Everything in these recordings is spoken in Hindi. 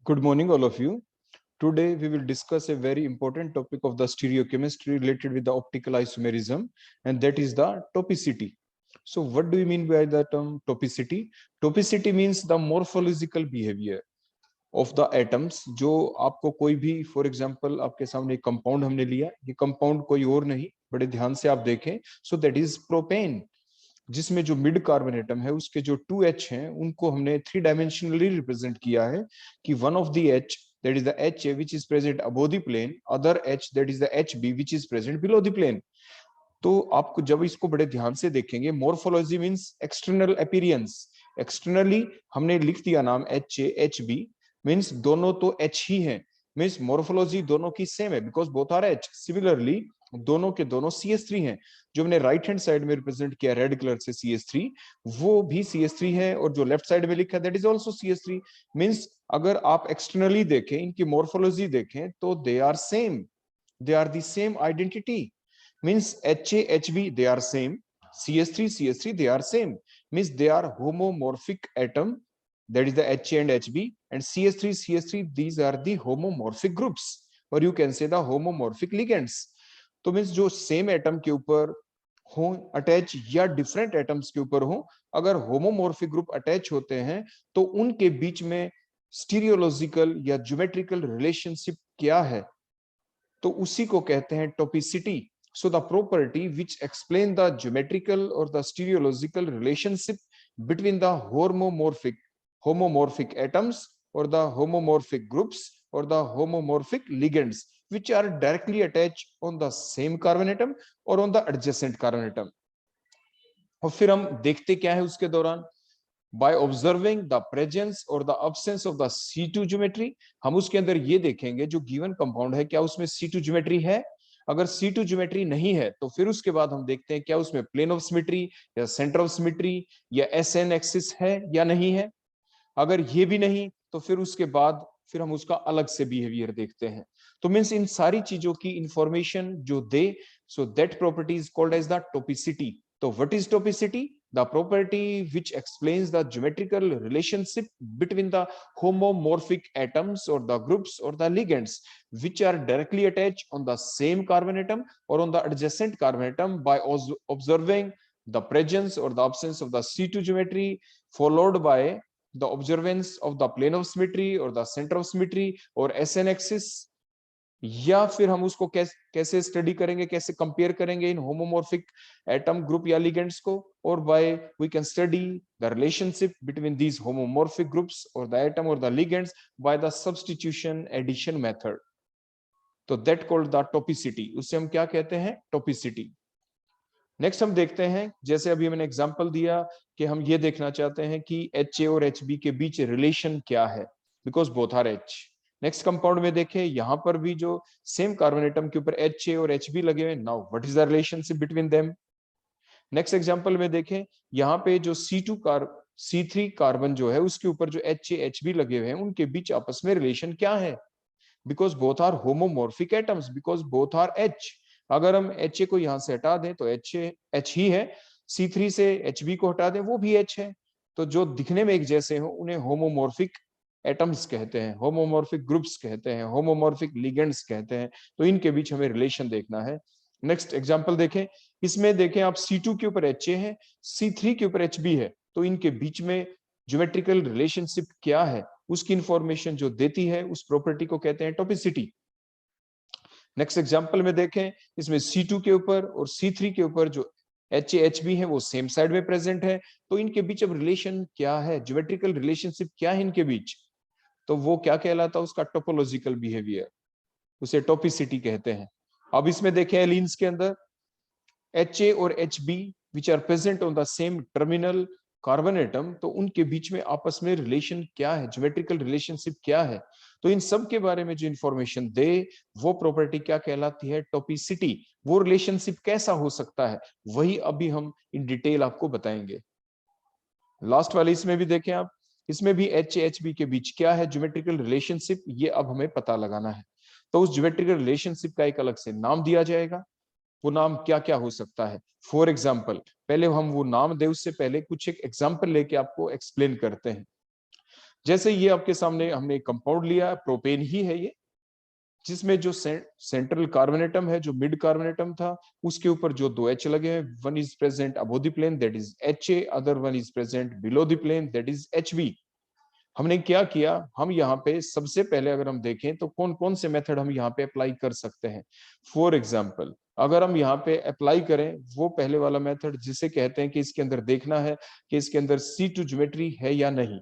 Good morning, all of you. Today, we will discuss a very important topic of the stereochemistry related with the optical isomerism, and that is the topicity. So, what do you mean by the term topicity? Topicity means the morphological behavior of the atoms. जो आपको कोई भी, फॉर एग्जांपल आपके सामने कंपाउंड हमने लिया, ये कंपाउंड कोई और नहीं, बड़े ध्यान से आप देखें। सो दैट इज प्रोपेन, जिसमें जो मिड कार्बन एटम है उसके जो 2H हैं उनको हमने 3 डायमेंशनली रिप्रेजेंट किया है कि one of the H that is the HA which is present above the plane, other H that is the HB which is present below the plane। तो आपको जब इसको बड़े ध्यान से देखेंगे, morphology means external appearance. Externally हमने लिख दिया नाम HA HB, मींस दोनों तो H ही हैं, मींस मोर्फोलॉजी दोनों की सेम है because both are H। Similarly दोनों के दोनों CH3 हैं। जो हमने राइट हैंड साइड में रिप्रेजेंट किया रेड कलर से CH3, वो भी CH3 है, और जो लेफ्ट साइड में लिखा है that is also CH3। Means अगर आप एक्सटर्नली देखें, इनकी मोर्फोलॉजी देखें तो they are same, they are the same identity. means HA HB they are same, CH3 CH3 they are same, means they are homomorphic atom, that is the HA and HB, and CH3 CH3 these are the homomorphic groups, or you can say the homomorphic ligands। तो मीन्स जो सेम एटम के ऊपर हो अटैच या डिफरेंट एटम्स के ऊपर हो, अगर होमोमॉर्फिक ग्रुप अटैच होते हैं तो उनके बीच में स्टीरियोलॉजिकल या ज्योमेट्रिकल रिलेशनशिप क्या है, तो उसी को कहते हैं टॉपिसिटी। So the property which explain the geometrical or the stereological relationship between the homomorphic atoms or the homomorphic groups or the homomorphic ligands which are directly attached on the same carbon atom or on the adjacent carbon atom। और फिर हम देखते क्या है उसके दौरान, by observing the presence or the absence of the C2 geometry। हम उसके अंदर ये देखेंगे जो गिवन कंपाउंड है क्या उसमें C2 ज्योमेट्री है। अगर C2 ज्योमेट्री नहीं है तो फिर उसके बाद हम देखते हैं क्या उसमें प्लेन ऑफ सिमेट्री या सेंटर ऑफ सिमेट्री या SN एक्सिस है या नहीं है। अगर ये भी नहीं तो फिर उसके बाद फिर हम उसका अलग से बिहेवियर देखते हैं। तो मीन्स इन सारी चीजों की इंफॉर्मेशन जो दे, so that property is called as the topicity. तो what is topicity? The property which explains the geometrical relationship between the homomorphic atoms or the groups or the ligands which are directly attached on the same carbon atom or on the adjacent carbon atom by observing the presence or the absence of the C2 geometry followed by the observance of the plane of symmetry or the center of symmetry or SN axis। या फिर हम उसको कैसे स्टडी करेंगे, कैसे कंपेयर करेंगे इन होमोमॉर्फिक एटम ग्रुप या लिगेंड्स को, और by we can study the relationship between these homomorphic groups और द एटम और the ligands by the substitution addition method. तो दैट कॉल्ड द टॉपिसिटी, उससे हम क्या कहते हैं, टॉपिसिटी। नेक्स्ट हम देखते हैं, जैसे अभी मैंने एग्जांपल दिया कि हम ये देखना चाहते हैं कि HA और HB के बीच रिलेशन क्या है because both are H। Next compound में देखें, यहां पर भी जो सेम कार्बन एटम के ऊपर HA और HB लगे हुए, now what is the relationship between them. Next example में देखें, यहाँ पे जो C3 कार्बन जो है उसके ऊपर जो HA HB लगे हुए हैं उनके बीच आपस में रिलेशन क्या है, because both are homomorphic atoms, because both are H। अगर हम HA को यहां से हटा दें तो H ही है, C3 से HB को हटा दें वो भी H है। तो जो दिखने में एक जैसे हो उन्हें होमोमॉर्फिक एटम्स कहते हैं, होमोमॉर्फिक ग्रुप्स कहते हैं, होमोमॉर्फिक लिगेंड्स कहते हैं। तो इनके बीच हमें रिलेशन देखना है। नेक्स्ट एग्जांपल देखें, इसमें देखें आप C2 के ऊपर HA है, C3 के ऊपर HB है, तो इनके बीच में ज्योमेट्रिकल रिलेशनशिप क्या है उसकी इंफॉर्मेशन जो देती है उस प्रॉपर्टी को कहते हैं टॉपिसिटी। नेक्स्ट एग्जांपल में देखें, इसमें C2 के ऊपर और C3 के ऊपर जो HA HB है वो सेम साइड में प्रेजेंट है, तो इनके बीच अब रिलेशन क्या है, ज्योमेट्रिकल रिलेशनशिप क्या है इनके बीच, तो वो क्या कहलाता है, उसका टोपोलॉजिकल बिहेवियर, उसे टॉपिसिटी कहते हैं। अब इसमें देखें एलीन्स के अंदर HA और HB which are present on the same terminal carbon atom, तो उनके बीच में आपस में रिलेशन क्या है, ज्योमेट्रिकल रिलेशनशिप क्या है। तो इन सब के बारे में जो इंफॉर्मेशन दे वो प्रॉपर्टी क्या कहलाती है, टॉपिसिटी। वो रिलेशनशिप कैसा हो सकता है वही अभी हम इन डिटेल आपको बताएंगे। लास्ट वाले इसमें भी देखें आप, इसमें भी HA HB के बीच क्या है ज्योमेट्रिकल रिलेशनशिप, ये अब हमें पता लगाना है। तो उस ज्योमेट्रिकल रिलेशनशिप का एक अलग से नाम दिया जाएगा, वो नाम क्या क्या हो सकता है। फॉर एग्जाम्पल, पहले हम वो नाम दे उससे पहले कुछ एक एग्जाम्पल लेके आपको एक्सप्लेन करते हैं। जैसे ये आपके सामने हमने कंपाउंड लिया, प्रोपेन ही है ये, जिसमें जो सेंट्रल कार्बन एटम है, जो मिड कार्बन एटम था, उसके ऊपर जो दो एच लगे हैं, one is present above the plane that is HA, other one is present below the plane that is HB। हमने क्या किया, हम यहाँ पे सबसे पहले अगर हम देखें तो कौन कौन से मेथड हम यहाँ पे अप्लाई कर सकते हैं। फॉर एग्जाम्पल अगर हम यहाँ पे अप्लाई करें वो पहले वाला मेथड जिसे कहते हैं कि इसके अंदर देखना है कि इसके अंदर C2 ज्योमेट्री है या नहीं,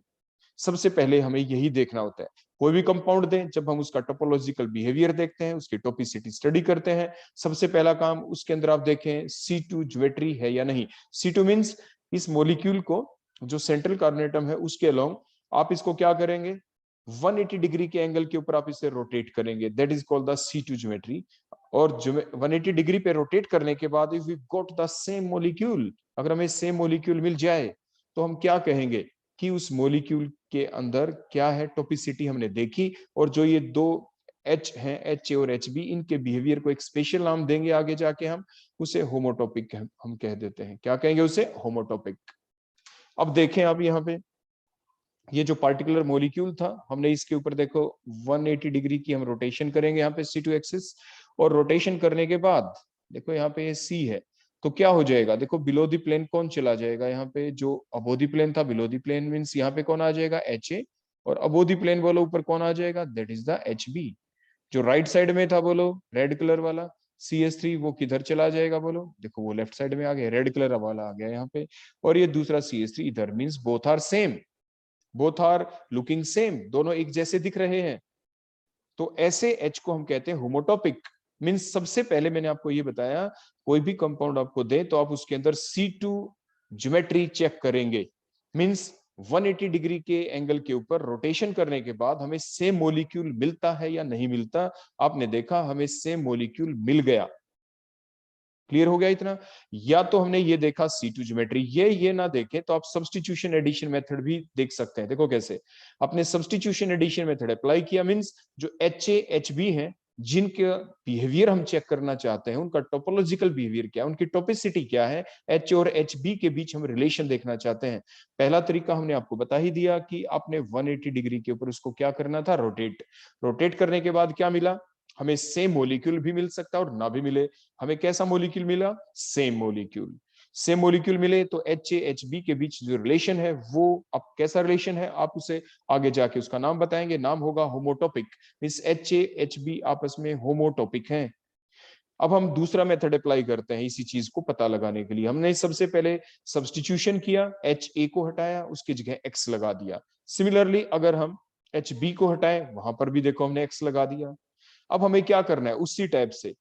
सबसे पहले हमें यही देखना होता है। कोई भी कंपाउंड दें, जब हम उसका टोपोलॉजिकल बिहेवियर देखते हैं, उसकी टोपिसिटी स्टडी करते हैं, सबसे पहला काम उसके अंदर आप देखें C2 ज्योमेट्री है या नहीं। C2 मींस इस मॉलिक्यूल को, जो सेंट्रल कार्बन एटम है उसके अलोंग आप इसको क्या करेंगे, 180 डिग्री के एंगल के ऊपर आप इसे रोटेट करेंगे, that is called the C2 geometry. और 180 डिग्री पे रोटेट करने के बाद if we got the same molecule, अगर हमें सेम मॉलिक्यूल मिल जाए तो हम क्या कहेंगे कि उस मॉलिक्यूल के अंदर क्या है, टोपिसिटी हमने देखी, और जो ये दो H हैं, HA और HB, इनके बिहेवियर को एक स्पेशल नाम देंगे आगे जाके, हम उसे होमोटोपिक हम कह देते हैं। क्या कहेंगे उसे, होमोटोपिक। अब देखें आप यहाँ पे ये जो पार्टिकुलर मॉलिक्यूल था, हमने इसके ऊपर देखो 180 डिग्री की हम रोटेशन करेंगे यहाँ पे C2 एक्सिस, और रोटेशन करने के बाद देखो यहाँ पे ये C है, तो क्या हो जाएगा, देखो बिलो दी प्लेन कौन चला जाएगा, यहाँ पे जो अबो दी प्लेन था, बिलो दी प्लेन मींस यहाँ पे कौन आ जाएगा, HA, और अबो दी प्लेन बोलो ऊपर कौन आ जाएगा, दैट इज द HB। जो राइट साइड में था बोलो रेड कलर वाला CH3, वो किधर चला जाएगा बोलो, देखो वो लेफ्ट साइड में आ गया, रेड कलर वाला आ गया यहाँ पे, और ये दूसरा CH3 इधर, means both are same, both are looking same, दोनों एक जैसे दिख रहे हैं। तो ऐसे H को हम कहते हैं होमोटॉपिक। मींस सबसे पहले मैंने आपको ये बताया, कोई भी कंपाउंड आपको दे तो आप उसके अंदर C2 ज्योमेट्री चेक करेंगे। मींस 180 डिग्री के एंगल के ऊपर रोटेशन करने के बाद हमें सेम मॉलिक्यूल मिलता है या नहीं मिलता। आपने देखा हमें सेम मॉलिक्यूल मिल गया। क्लियर हो गया इतना। या तो हमने ये देखा C2 ज्योमेट्री, ये ना देखें तो आप सब्स्टिट्यूशन एडिशन मेथड भी देख सकते हैं। देखो कैसे, अपने सब्स्टिट्यूशन एडिशन मेथड अप्लाई किया, मींस जो HA HB हैं, जिनका बिहेवियर हम चेक करना चाहते हैं, उनका टोपोलॉजिकल बिहेवियर क्या है, उनकी टोपिसिटी क्या है, HA और HB के बीच हम रिलेशन देखना चाहते हैं। पहला तरीका हमने आपको बता ही दिया कि आपने 180 डिग्री के ऊपर उसको क्या करना था, रोटेट। रोटेट करने के बाद क्या मिला, हमें सेम मॉलिक्यूल भी मिल सकता है और ना भी मिले। हमें कैसा मॉलिक्यूल मिला, सेम मॉलिक्यूल। सेम मॉलिक्यूल मिले तो HA HB के बीच जो रिलेशन है वो अब कैसा रिलेशन है, आप उसे आगे जाके उसका नाम बताएंगे, नाम होगा होमोटोपिक। मींस HA HB आपस में होमोटोपिक हैं। अब हम दूसरा मेथड अप्लाई करते हैं इसी चीज को पता लगाने के लिए। हमने सबसे पहले सब्स्टिट्यूशन किया, HA को हटाया, उसकी जगह X लगा दिया। सिमिलरली अगर हम HB को हटाएं, वहां पर भी देखो हमने X लगा दिया। अब हमें क्या करना है उसी टाइप से,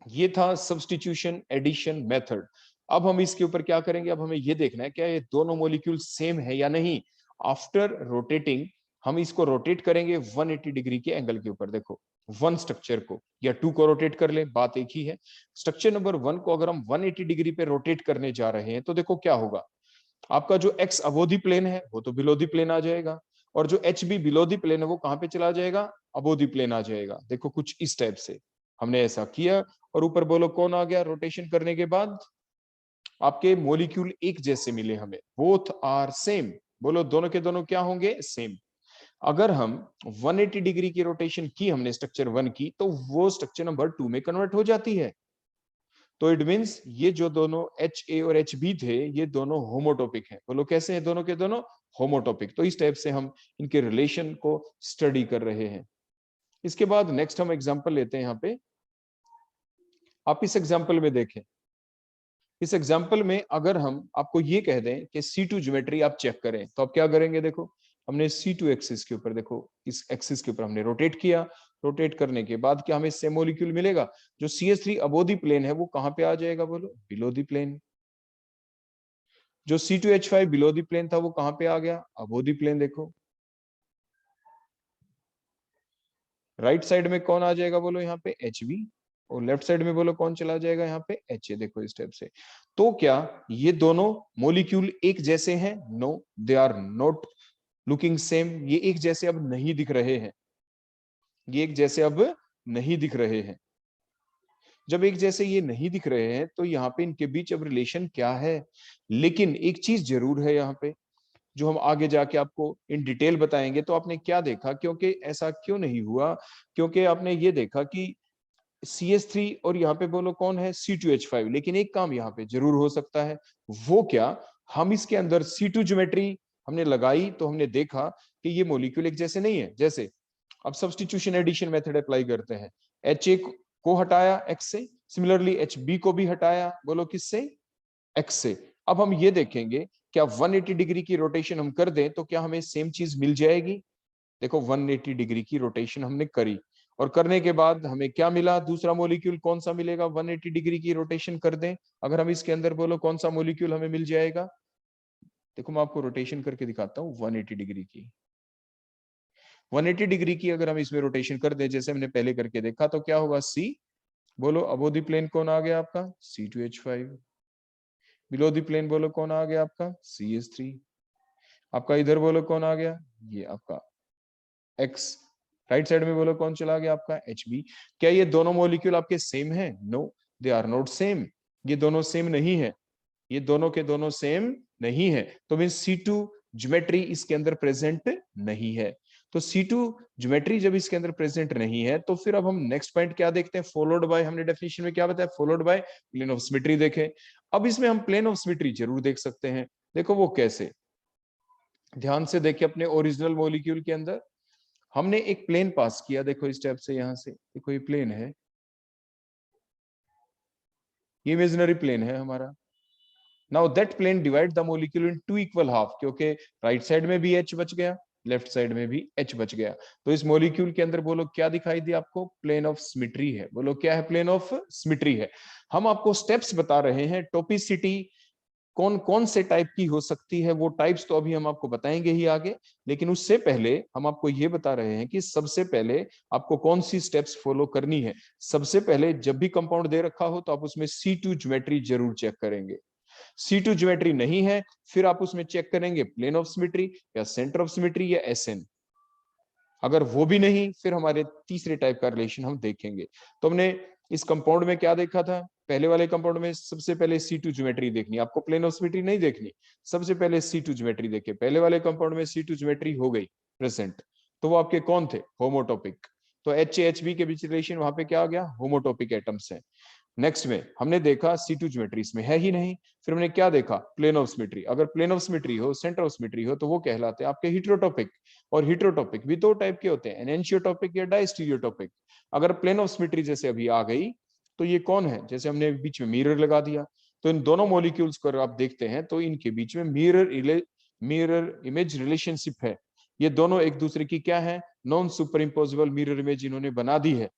ये था सब्स्टिट्यूशन एडिशन मेथड। अब हम इसके ऊपर क्या करेंगे, अब हमें ये देखना है क्या ये दोनों मॉलिक्यूल सेम है या नहीं। आफ्टर रोटेटिंग हम इसको रोटेट करेंगे 180 डिग्री के एंगल के ऊपर। देखो वन स्ट्रक्चर को या टू को रोटेट कर ले, बात एक ही है। स्ट्रक्चर नंबर 1 को अगर हम 180 डिग्री पे रोटेट करने जा रहे हैं तो देखो क्या होगा, आपका जो X अबो दी प्लेन है वो तो बिलो दी प्लेन आ जाएगा, और जो HB बिलो दी प्लेन है वो कहां पे चला जाएगा, अबो दी प्लेन आ जाएगा। देखो कुछ इस टाइप से हमने ऐसा किया, और ऊपर बोलो कौन आ गया, रोटेशन करने के बाद आपके मॉलिक्यूल एक जैसे मिले हमें, बोथ आर सेम। बोलो दोनों के दोनों क्या होंगे, सेम। अगर हम 180 डिग्री की रोटेशन की हमने स्ट्रक्चर 1 की, तो वो स्ट्रक्चर नंबर 2 में कन्वर्ट हो जाती है। तो इट मींस ये जो दोनों HA और HB थे, ये दोनों होमोटोपिक हैं। बोलो कैसे हैं दोनों के दोनों, होमोटोपिक। तो इस टाइप से हम इनके रिलेशन को स्टडी कर रहे हैं। इसके बाद नेक्स्ट हम एग्जांपल लेते हैं यहाँ पे। आप इस एग्जांपल में देखें, इस एग्जांपल में अगर हम आपको ये कह दें कि C2 ज्योमेट्री आप चेक करें, तो आप क्या करेंगे, देखो हमने C2 एक्सिस के ऊपर, देखो इस एक्सिस के ऊपर हमने रोटेट किया। रोटेट करने के बाद क्या हमें सेम मॉलिक्यूल मिलेगा, जो CH3 अबो दी प्लेन है वो कहां पे आ जाएगा, बोलो बिलो दी प्लेन। जो C2H5 बिलो दी प्लेन था वो कहां पे आ गया, अबो दी प्लेन। देखो राइट साइड में कौन आ जाएगा, बोलो यहाँ पे HB, और लेफ्ट साइड में बोलो कौन चला जाएगा, यहाँ पे HA। देखो इस टाइप से। तो क्या ये दोनों मॉलिक्यूल एक जैसे हैं, no they are not looking same. ये एक जैसे अब नहीं दिख रहे हैं, ये एक जैसे अब नहीं दिख रहे हैं। जब एक जैसे ये नहीं दिख रहे हैं तो यहाँ पे इनके बीच अब रिलेशन क्या है। लेकिन एक चीज जरूर है यहाँ पे, जो हम आगे जाके आपको इन डिटेल बताएंगे। तो आपने क्या देखा, क्योंकि ऐसा क्यों नहीं हुआ, क्योंकि आपने ये देखा कि CH3 और यहाँ पे बोलो कौन है, C2H5, लेकिन एक काम यहाँ पे जरूर हो सकता है। वो क्या, हम इसके अंदर C2 ज्योमेट्री हमने लगाई तो हमने देखा कि ये मॉलिक्यूल एक जैसे नहीं है। जैसे अब सब्स्टिट्यूशन एडिशन मेथड अप्लाई करते हैं, HA को हटाया X से, सिमिलरली HB को भी हटाया, बोलो किससे, X से। अब हम ये देखेंगे क्या 180 डिग्री की रोटेशन हम कर दें तो क्या हमें सेम चीज मिल जाएगी। देखो 180 डिग्री की रोटेशन हमने करी और करने के बाद हमें क्या मिला, दूसरा मॉलिक्यूल कौन सा मिलेगा, 180 डिग्री की रोटेशन कर दें अगर हम इसके अंदर, बोलो कौन सा मॉलिक्यूल हमें मिल जाएगा। देखो मैं आपको रोटेशन करके दिखाता हूँ 180 डिग्री की। 180 डिग्री की अगर हम इसमें रोटेशन कर दें जैसे हमने पहले करके देखा तो क्या होगा, सी, बोलो अबो द प्लेन कौन आ गया आपका, C2H5, बिलो द प्लेन बोलो कौन आ गया आपका, CH3, आपका इधर बोलो कौन आ गया, ये आपका X, राइट साइड में बोलो कौन चला गया आपका HB। क्या ये दोनों मॉलिक्यूल आपके सेम है, no they are not same, ये दोनों सेम नहीं है, ये दोनों के दोनों सेम नहीं है, तो मीन C2 ज्योमेट्री इसके अंदर प्रेजेंट नहीं है। तो C2 ज्योमेट्री जब इसके अंदर प्रेजेंट नहीं है तो फिर अब हम नेक्स्ट पॉइंट क्या देखते हैं, फॉलोड बाय, हमने डेफिनेशन में क्या बताया, followed by plane of symmetry देखें। अब इसमें हम प्लेन ऑफ सिमेट्री जरूर देख सकते हैं। देखो वो कैसे, ध्यान से देखिए, अपने ओरिजिनल मॉलिक्यूल के अंदर हमने एक प्लेन पास किया, देखो इस टाइप से, यहां से देखो ये प्लेन है, ये इमेजिनरी प्लेन है हमारा। Now that plane divide the molecule in two equal half, क्योंकि राइट साइड में भी H बच गया, लेफ्ट साइड में भी H बच गया, तो इस मॉलिक्यूल के अंदर बोलो क्या दिखाई दिया आपको, प्लेन ऑफ सिमेट्री है। बोलो क्या है, प्लेन ऑफ सिमेट्री है। हम आपको स्टेप्स बता रहे हैं, टॉपिसिटी कौन कौन से टाइप की हो सकती है, वो टाइप्स तो अभी हम आपको बताएंगे ही आगे, लेकिन उससे पहले हम आपको ये बता रहे हैं कि सबसे पहले आपको कौन सी स्टेप्स फॉलो करनी है। सबसे पहले जब भी कंपाउंड दे रखा हो तो आप उसमें C2 ज्योमेट्री जरूर चेक करेंगे। C2 ज्योमेट्री नहीं है फिर आप उसमें चेक करेंगे प्लेन ऑफ सिमेट्री या सेंटर ऑफ सिमेट्री या SN। अगर वो भी नहीं फिर हमारे तीसरे टाइप का रिलेशन हम देखेंगे। तो हमने इस कंपाउंड में क्या देखा था, पहले वाले कंपाउंड में सबसे पहले C2 ज्योमेट्री देखनी, आपको प्लेन ऑफ सिमेट्री नहीं देखनी, सबसे पहले C2 ज्योमेट्री देखे। पहले वाले कंपाउंड में C2 ज्योमेट्री हो गई प्रेजेंट, तो वो आपके कौन थे, होमोटॉपिक। तो HA-HB के बीच रिलेशन वहां पे क्या आ गया, होमोटॉपिक एटम्स है। नेक्स्ट में हमने देखा C2 ज्योमेट्री इसमें है ही नहीं, फिर हमने क्या देखा, प्लेन ऑफ सिमेट्री। अगर प्लेन ऑफ सिमेट्री हो, सेंटर ऑफ सिमेट्री हो, तो वो कहलाते हैं आपके हेटेरोटॉपिक। और हेटेरोटॉपिक भी दो टाइप के होते हैं, एनेंशियोटॉपिक या डायस्टीरियोटॉपिक। अगर प्लेन ऑफ सिमेट्री जैसे अभी आ गई तो ये कौन है, जैसे हमने बीच में मिरर लगा दिया, तो इन दोनों मॉलिक्यूल्स को आप देखते हैं तो इनके बीच में मिरर इमेज रिलेशनशिप है। ये दोनों एक दूसरे की क्या है, non super imposable mirror image इन्होंने बना दी है।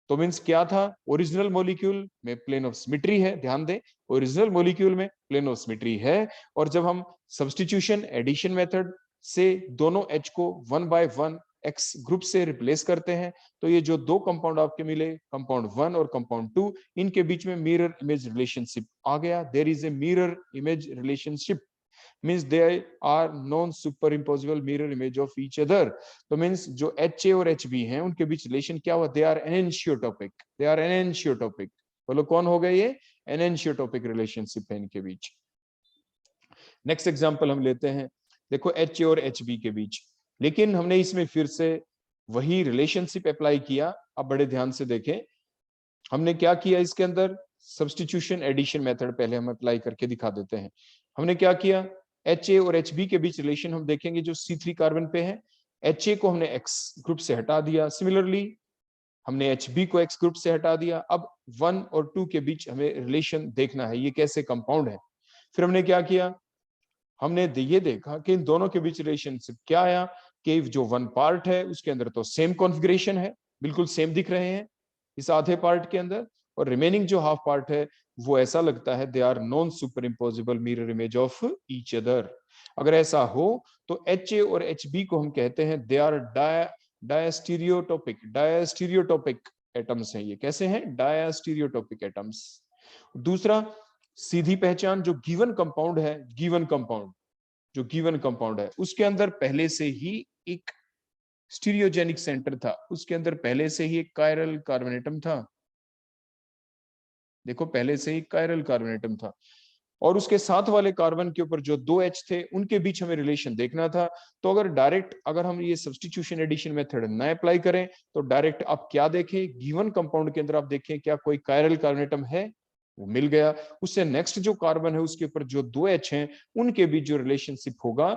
तो मीन्स क्या था, ओरिजिनल मॉलिक्यूल में प्लेन ऑफ सिमेट्री है, ध्यान दें ओरिजिनल मॉलिक्यूल में प्लेन ऑफ सिमेट्री है। और जब हम सब्स्टिट्यूशन एडिशन मेथड से दोनों H को 1/1 X ग्रुप से रिप्लेस करते हैं तो ये जो दो कंपाउंड आपके मिले, कंपाउंड 1 और कंपाउंड 2, इनके बीच में मिरर इमेज रिलेशनशिप आ गया। There is a mirror image relationship, means they are non superimposable mirror image of each other। तो means जो HA और HB हैं उनके बीच रिलेशन क्या हुआ, they are enantiotopic, they are enantiotopic। बोलो कौन हो गए ये, enantiotopic रिलेशनशिप है इनके बीच। नेक्स्ट एग्जांपल हम लेते हैं, देखो HA और HB के बीच, लेकिन हमने इसमें फिर से वही रिलेशनशिप अप्लाई किया। अब बड़े ध्यान से देखें हमने क्या किया इसके अंदर, सब्स्टिट्यूशन एडिशन मेथड पहले हम अप्लाई करके दिखा देते हैं। हमने क्या किया, HA और HB के बीच रिलेशन हम देखेंगे जो C3 कार्बन पे है, HA को हमने X ग्रुप से हटा दिया, सिमिलरली हमने HB को X ग्रुप से हटा दिया। अब 1 और 2 के बीच हमें रिलेशन देखना है, ये कैसे कंपाउंड है। फिर हमने क्या किया, हमने ये देखा कि इन दोनों के बीच रिलेशनशिप क्या आया, कि जो 1 पार्ट है उसके अंदर तो सेम कॉन्फ़िगरेशन है, बिल्कुल सेम दिख रहे हैं इस आधे पार्ट के अंदर, और रिमेनिंग जो हाफ पार्ट है वो ऐसा लगता है they are non super imposable mirror image of each other. अगर ऐसा हो तो HA और HB को हम कहते हैं दे आर डायस्टीरियोटॉपिक एटम्स हैं। ये कैसे हैं, डायस्टीरियोटॉपिक एटम्स। दूसरा सीधी पहचान, जो गिवन कंपाउंड है, गिवन कंपाउंड जो गिवन कंपाउंड है उसके अंदर पहले से ही एक स्टीरियोजेनिक सेंटर था, उसके अंदर पहले से ही एक कायरल कार्बोनेटम था। देखो पहले से ही कायरल कार्बोनेटम था। और उसके साथ वाले कार्बन के ऊपर जो 2 H थे उनके बीच हमें रिलेशन देखना था। तो अगर डायरेक्ट अगर हम ये सब्स्टिट्यूशन एडिशन मेथड ना अप्लाई करें तो डायरेक्ट आप क्या देखें, गिवन कंपाउंड के अंदर आप देखें क्या कोई कायरल कार्बोनेटम है, वो मिल गया। उससे नेक्स्ट जो कार्बन है उसके ऊपर जो 2 H हैं उनके बीच जो रिलेशनशिप होगा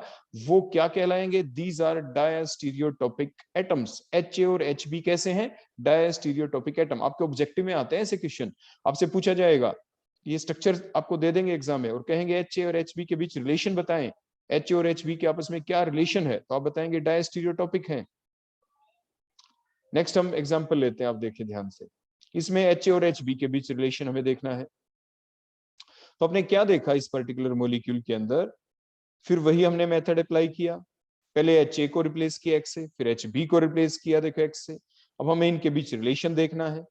वो क्या कहलाएंगे, these are diastereotopic atoms. HA और HB कैसे हैं, डायस्टीरियोटॉपिक एटम। आपके ऑब्जेक्टिव में आते हैं ऐसे क्वेश्चन, आपसे पूछा जाएगा, ये स्ट्रक्चर आपको दे देंगे एग्जाम में और कहेंगे HA और HB के बीच रिलेशन बताएं, HA और HB के आपस में क्या रिलेशन है, तो आप बताएंगे डायस्टीरियोटॉपिक है। नेक्स्ट हम एग्जांपल लेते हैं, आप देखिए ध्यान से, इसमें HA और HB के बीच रिलेशन हमें देखना है। तो आपने क्या देखा इस पर्टिकुलर मॉलिक्यूल के अंदर, फिर वही हमने मेथड अप्लाई किया, पहले HA को रिप्लेस किया X से, फिर HB को रिप्लेस किया देखो X से। अब हमें इनके बीच रिलेशन देखना है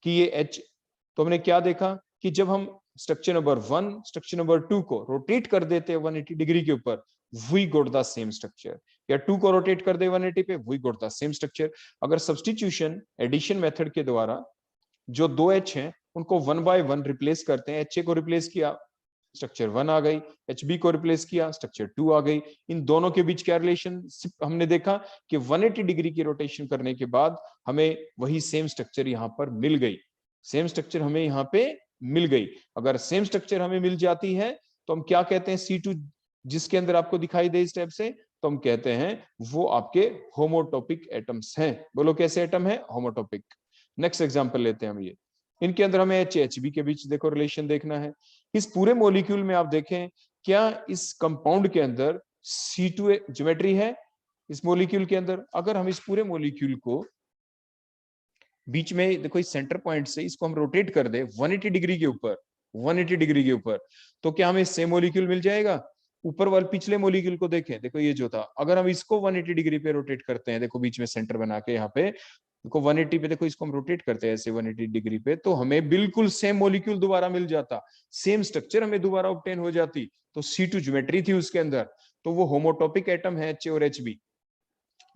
कि ये H, तो हमने क्या देखा कि जब हम स्ट्रक्चर नंबर 1 स्ट्रक्चर नंबर 2 को रोटेट कर देते हैं 180 डिग्री के ऊपर, we got the same structure, या 2 को रोटेट कर दे 180 पे, we got the same structure. अगर सब्स्टिट्यूशन एडिशन मेथड के द्वारा जो 2 H हैं उनको 1 बाय 1 रिप्लेस करते हैं, HA को रिप्लेस किया स्ट्रक्चर 1 आ गई, HB को रिप्लेस किया स्ट्रक्चर 2 आ गई। इन दोनों के बीच क्या रिलेशनशिप हमने देखा कि 180 डिग्री की रोटेशन करने के बाद हमें वही सेम स्ट्रक्चर यहाँ पर मिल गई, सेम स्ट्रक्चर हमें यहाँ पे मिल गई। अगर सेम स्ट्रक्चर हमें मिल जाती है तो हम क्या कहते हैं, C2 जिसके अंदर आपको दिखाई दे इस टाइप से, तो हम कहते हैं वो आपके होमोटॉपिक एटम्स हैं। बोलो कैसे एटम है, होमोटॉपिक। नेक्स्ट एग्जांपल लेते हैं हम, ये इनके अंदर हमें HB के बीच देखो रिलेशन देखना है। इस पूरे मॉलिक्यूल में आप देखें क्या इस कंपाउंड के अंदर C2 ज्योमेट्री है इस मॉलिक्यूल के अंदर। अगर हम इस पूरे मॉलिक्यूल को बीच में देखो इस सेंटर पॉइंट से इसको हम रोटेट कर दे 180 डिग्री के ऊपर, 180 डिग्री के ऊपर, तो क्या हमें सेम मॉलिक्यूल मिल जाएगा। ऊपर वाले पिछले मॉलिक्यूल को देखें, देखो ये जो था, अगर हम इसको 180 डिग्री पे रोटेट करते हैं, देखो बीच में सेंटर बना के यहाँ पे देखो 180 पे, देखो इसको हम रोटेट करते हैं ऐसे 180 डिग्री पे, तो हमें बिल्कुल सेम मॉलिक्यूल दोबारा मिल जाता, सेम स्ट्रक्चर हमें दोबारा ऑब्टेन हो जाती। तो C2 ज्योमेट्री थी उसके अंदर, तो वो होमोटॉपिक एटम है HA और HB।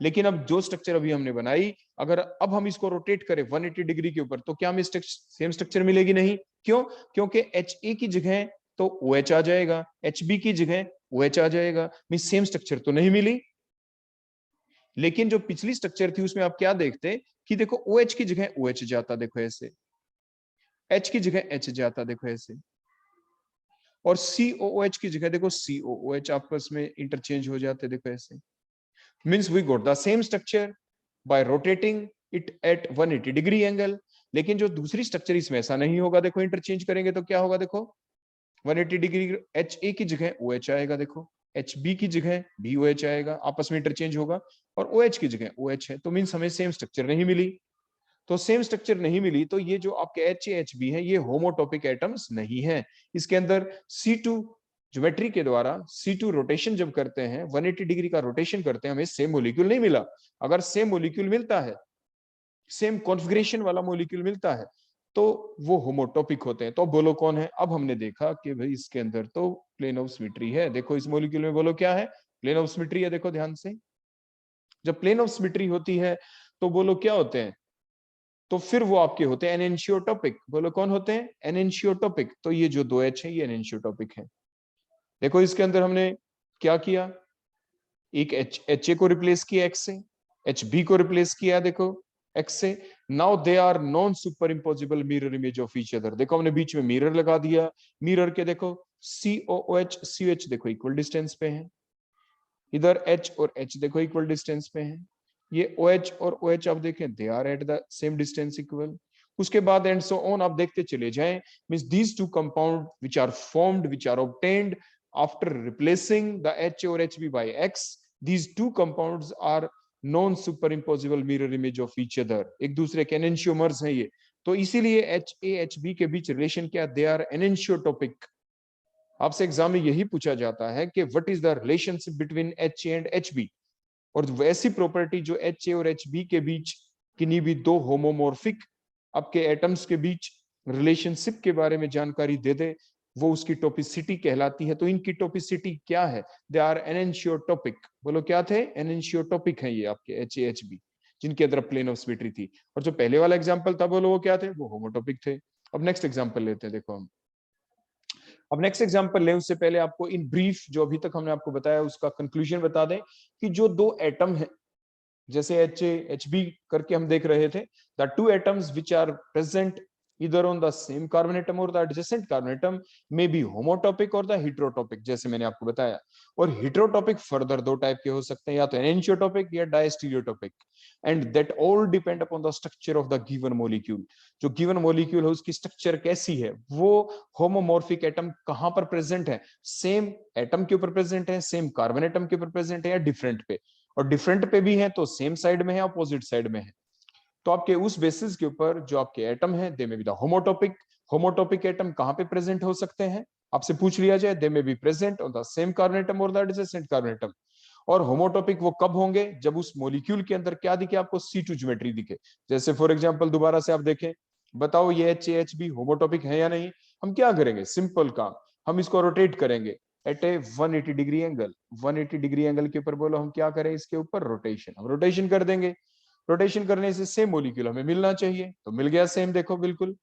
लेकिन अब जो स्ट्रक्चर अभी हमने बनाई, अगर अब हम इसको रोटेट करें 180 डिग्री के ऊपर, तो क्या हमें सेम स्ट्रक्चर मिलेगी, नहीं। क्यों, क्योंकि HA की जगह तो OH आ जाएगा, HB की जगह OH आ जाएगा, मीन सेम स्ट्रक्चर तो नहीं मिली। लेकिन जो पिछली स्ट्रक्चर थी उसमें आप क्या देखते कि देखो OH की जगह OH जाता, देखो ऐसे, H की जगह H जाता, देखो ऐसे, और COOH की जगह देखो COOH आपस में इंटरचेंज हो जाते, देखो ऐसे। Means we got the same structure by rotating it at 180 degree angle। लेकिन जो दूसरी स्ट्रक्चर इसमें ऐसा नहीं होगा, देखो इंटरचेंज करेंगे तो क्या होगा, देखो 180 डिग्री HA की जगह OH आएगा, देखो HB की जगह भी OH आएगा, आपस में इंटरचेंज होगा, और OH की जगह OH है, तो मीन्स हमें सेम स्ट्रक्चर नहीं मिली। तो सेम स्ट्रक्चर नहीं मिली तो ये जो आपके HA HB है ये होमोटॉपिक एटम्स नहीं है। इसके अंदर C2 ज्योमेट्री के द्वारा C2 रोटेशन जब करते हैं 180 डिग्री का रोटेशन करते हैं, हमें सेम मॉलिक्यूल नहीं मिला। अगर सेम मॉलिक्यूल मिलता है, सेम कॉन्फ़िगरेशन वाला मॉलिक्यूल मिलता है, तो वो होमोटॉपिक होते हैं। तो बोलो कौन है, अब हमने देखा कि भाई इसके अंदर तो प्लेन ऑफ सिमेट्री है। देखो इस मॉलिक्यूल में बोलो क्या है, प्लेन ऑफ सिमेट्री है। देखो ध्यान से, जब प्लेन ऑफ सिमेट्री होती है तो बोलो क्या होते हैं, तो फिर वो आपके होते हैं एनेंशियोटॉपिक। बोलो कौन होते हैं, एनेंशियोटॉपिक। तो ये जो 2H है ये एनेंशियोटॉपिक है। देखो इसके अंदर हमने क्या किया, एक HA को रिप्लेस किया X से, HB को रिप्लेस किया देखो X से। Now they are non super imposable mirror image of each other. देखो हमने बीच में मिरर लगा दिया, मिरर के देखो COOH CH देखो इक्वल डिस्टेंस पे है, इधर H और H देखो इक्वल डिस्टेंस पे है, ये OH और OH आप देखें they are at the same distance equal. उसके बाद एंड सो ऑन आप देखते चले जाएं। Means these two compound which are formed which are obtained after replacing the HA और HB by X, these two compounds are non superimposable mirror image of each other। एक दूसरे के एनेंशियोमर्स हैं ये, तो इसीलिए HA HB के बीच रिलेशन क्या, दे आर एनेंशियोटॉपिक। आपसे एग्जाम में यही पूछा जाता है कि what is the relationship between HA and HB, और वैसी प्रॉपर्टी जो HA और HB के बीच किन्हीं भी दो होमोमॉर्फिक आपके एटम्स के बीच रिलेशनशिप के बारे में जानकारी दे दे, वो उसकी टॉपिसिटी कहलाती है। तो इनकी टॉपिसिटी क्या है, दे आर एनेंशियोटॉपिक। बोलो क्या थे, एनेंशियोटॉपिक है ये आपके HA HB, जिनके अंदर प्लेन ऑफ सिमेट्री थी। और जो पहले वाला एग्जांपल था बोलो वो क्या थे, वो होमोटॉपिक थे। अब नेक्स्ट एग्जांपल लेते हैं, देखो हम अब नेक्स्ट एग्जांपल लें उससे पहले आपको इन ब्रीफ जो अभी तक हमने आपको बताया उसका कंक्लूजन बता दें कि जो दो एटम है, जैसे HB करके हम देख रहे थे, the two atoms which are present either on the same carbon atom or the adjacent carbon atom may be homotopic or the heterotopic, जैसे मैंने आपको बताया। और heterotopic फर्दर दो टाइप के हो सकते हैं, या तो enantiotopic या diastereotopic, and that all depend upon the structure of the given molecule। जो given molecule है उसकी स्ट्रक्चर कैसी है, वो homomorphic atom कहां पर प्रेजेंट है, सेम एटम के ऊपर प्रेजेंट है, सेम कार्बन एटम के ऊपर प्रेजेंट है, या डिफरेंट पे, और डिफरेंट पे भी है तो सेम साइड में है, अपोजिट साइड में है। तो आपके उस बेसिस के ऊपर जो आपके एटम है, दे में बी द होमोटॉपिक। होमोटॉपिक एटम कहां पे प्रेजेंट हो सकते हैं, आपसे पूछ लिया जाए, दे में be present on the same carbon atom और द एडजेसेंट कार्बन एटम। और होमोटॉपिक वो कब होंगे, जब उस मॉलिक्यूल के अंदर क्या दिखे आपको, C2 ज्योमेट्री दिखे। जैसे फॉर एग्जांपल दोबारा से आप देखें, बताओ ये HAHB होमोटॉपिक है या नहीं। हम क्या करेंगे, सिंपल काम, हम इसको रोटेट करेंगे एट ए 180 डिग्री एंगल। 180 डिग्री एंगल के ऊपर बोलो हम क्या करें, इसके ऊपर रोटेशन, हम रोटेशन कर देंगे। रोटेशन करने से सेम मॉलिक्यूल हमें मिलना चाहिए, तो मिल गया सेम। देखो बिल्कुल,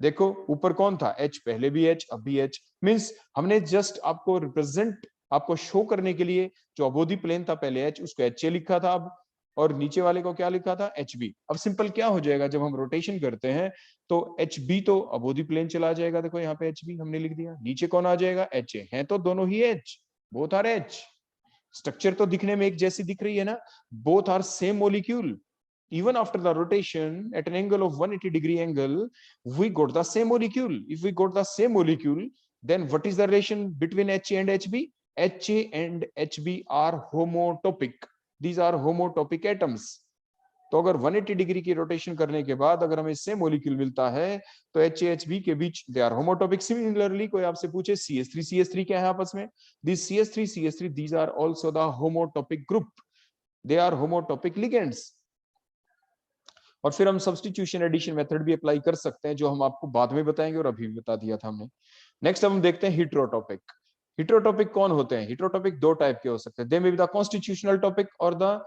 देखो ऊपर कौन था, H, पहले भी H अब भी H। मींस हमने जस्ट आपको रिप्रेजेंट, आपको शो करने के लिए, जो अबोधी प्लेन था पहले H, उसको HA लिखा था अब, और नीचे वाले को क्या लिखा था, HB। अब सिंपल क्या हो जाएगा, जब हम रोटेशन करते हैं तो HB तो अबोधी प्लेन चला जाएगा। देखो यहाँ पे HB हमने लिख दिया, नीचे कौन आ जाएगा, HA। है तो दोनों ही H, both are H। Structure तो दिखने में एक जैसी दिख रही है ना, both are same molecule. Even after the rotation at an angle of 180 degree angle, we got the same molecule. If we got the same molecule, then what is the relation between HA and HB? HA and HB are homotopic. These are homotopic atoms. तो अगर 180 डिग्री की रोटेशन करने के बाद अगर हमें सेम मॉलिक्यूल मिलता है तो HAHB के बीच दे आर होमोटॉपिक। सिमिलरली कोई आपसे पूछे CH3 क्या है आपस में, this CH3 these are also the homotopy group. They are homotopy ligands। और फिर हम सब्स्टिट्यूशन एडिशन मेथड भी अप्लाई कर सकते हैं, जो हम आपको बाद में बताएंगे और अभी भी बता दिया था हमने। नेक्स्ट हम देखते हैं हिट्रोटॉपिक। हिट्रोटॉपिक कौन होते हैं, हिट्रोटॉपिक दो टाइप के हो सकते हैं, they may be the constitutional topic और द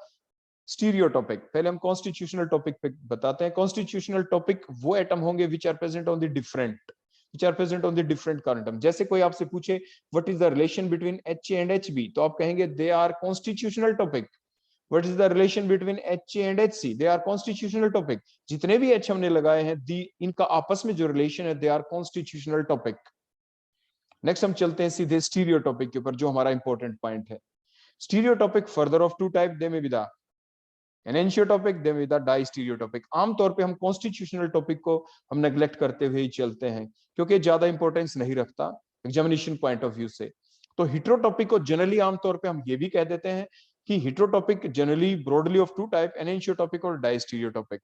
स्टीरियोटॉपिक। पहले हम कॉन्स्टिट्यूशनल टॉपिक पे बताते हैं। कॉन्स्टिट्यूशनल टॉपिक वो एटम होंगे which are present on the different carbon atom. जैसे कोई आपसे पूछे what is the relation between HA and HB, तो आप कहेंगे they are constitutional topic. What is the relation between HA and HC? They are constitutional topic। जितने भी H हमने लगाए हैं, इनका आपस में जो रिलेशन है, they are constitutional topic। Next हम चलते हैं सीधे स्टीरियोटॉपिक के ऊपर, जो हमारा इंपॉर्टेंट पॉइंट है। स्टीरियोटॉपिक फर्दर ऑफ टू टाइप, दे में बी द एनेंशियोटॉपिक, दे में बी द डाइस्टीरियोटॉपिक। आमतौर पे हम कॉन्स्टिट्यूशनल टॉपिक को हम नेग्लेक्ट करते हुए ही चलते हैं, क्योंकि ज्यादा इंपॉर्टेंस नहीं रखता एग्जामिनेशन पॉइंट ऑफ व्यू से। तो हिट्रोटॉपिक को जनरली आमतौर पे हम ये भी कह देते हैं कि heterotopic generally broadly of two type, enantiotopic और डाइस्टीरियोटॉपिक।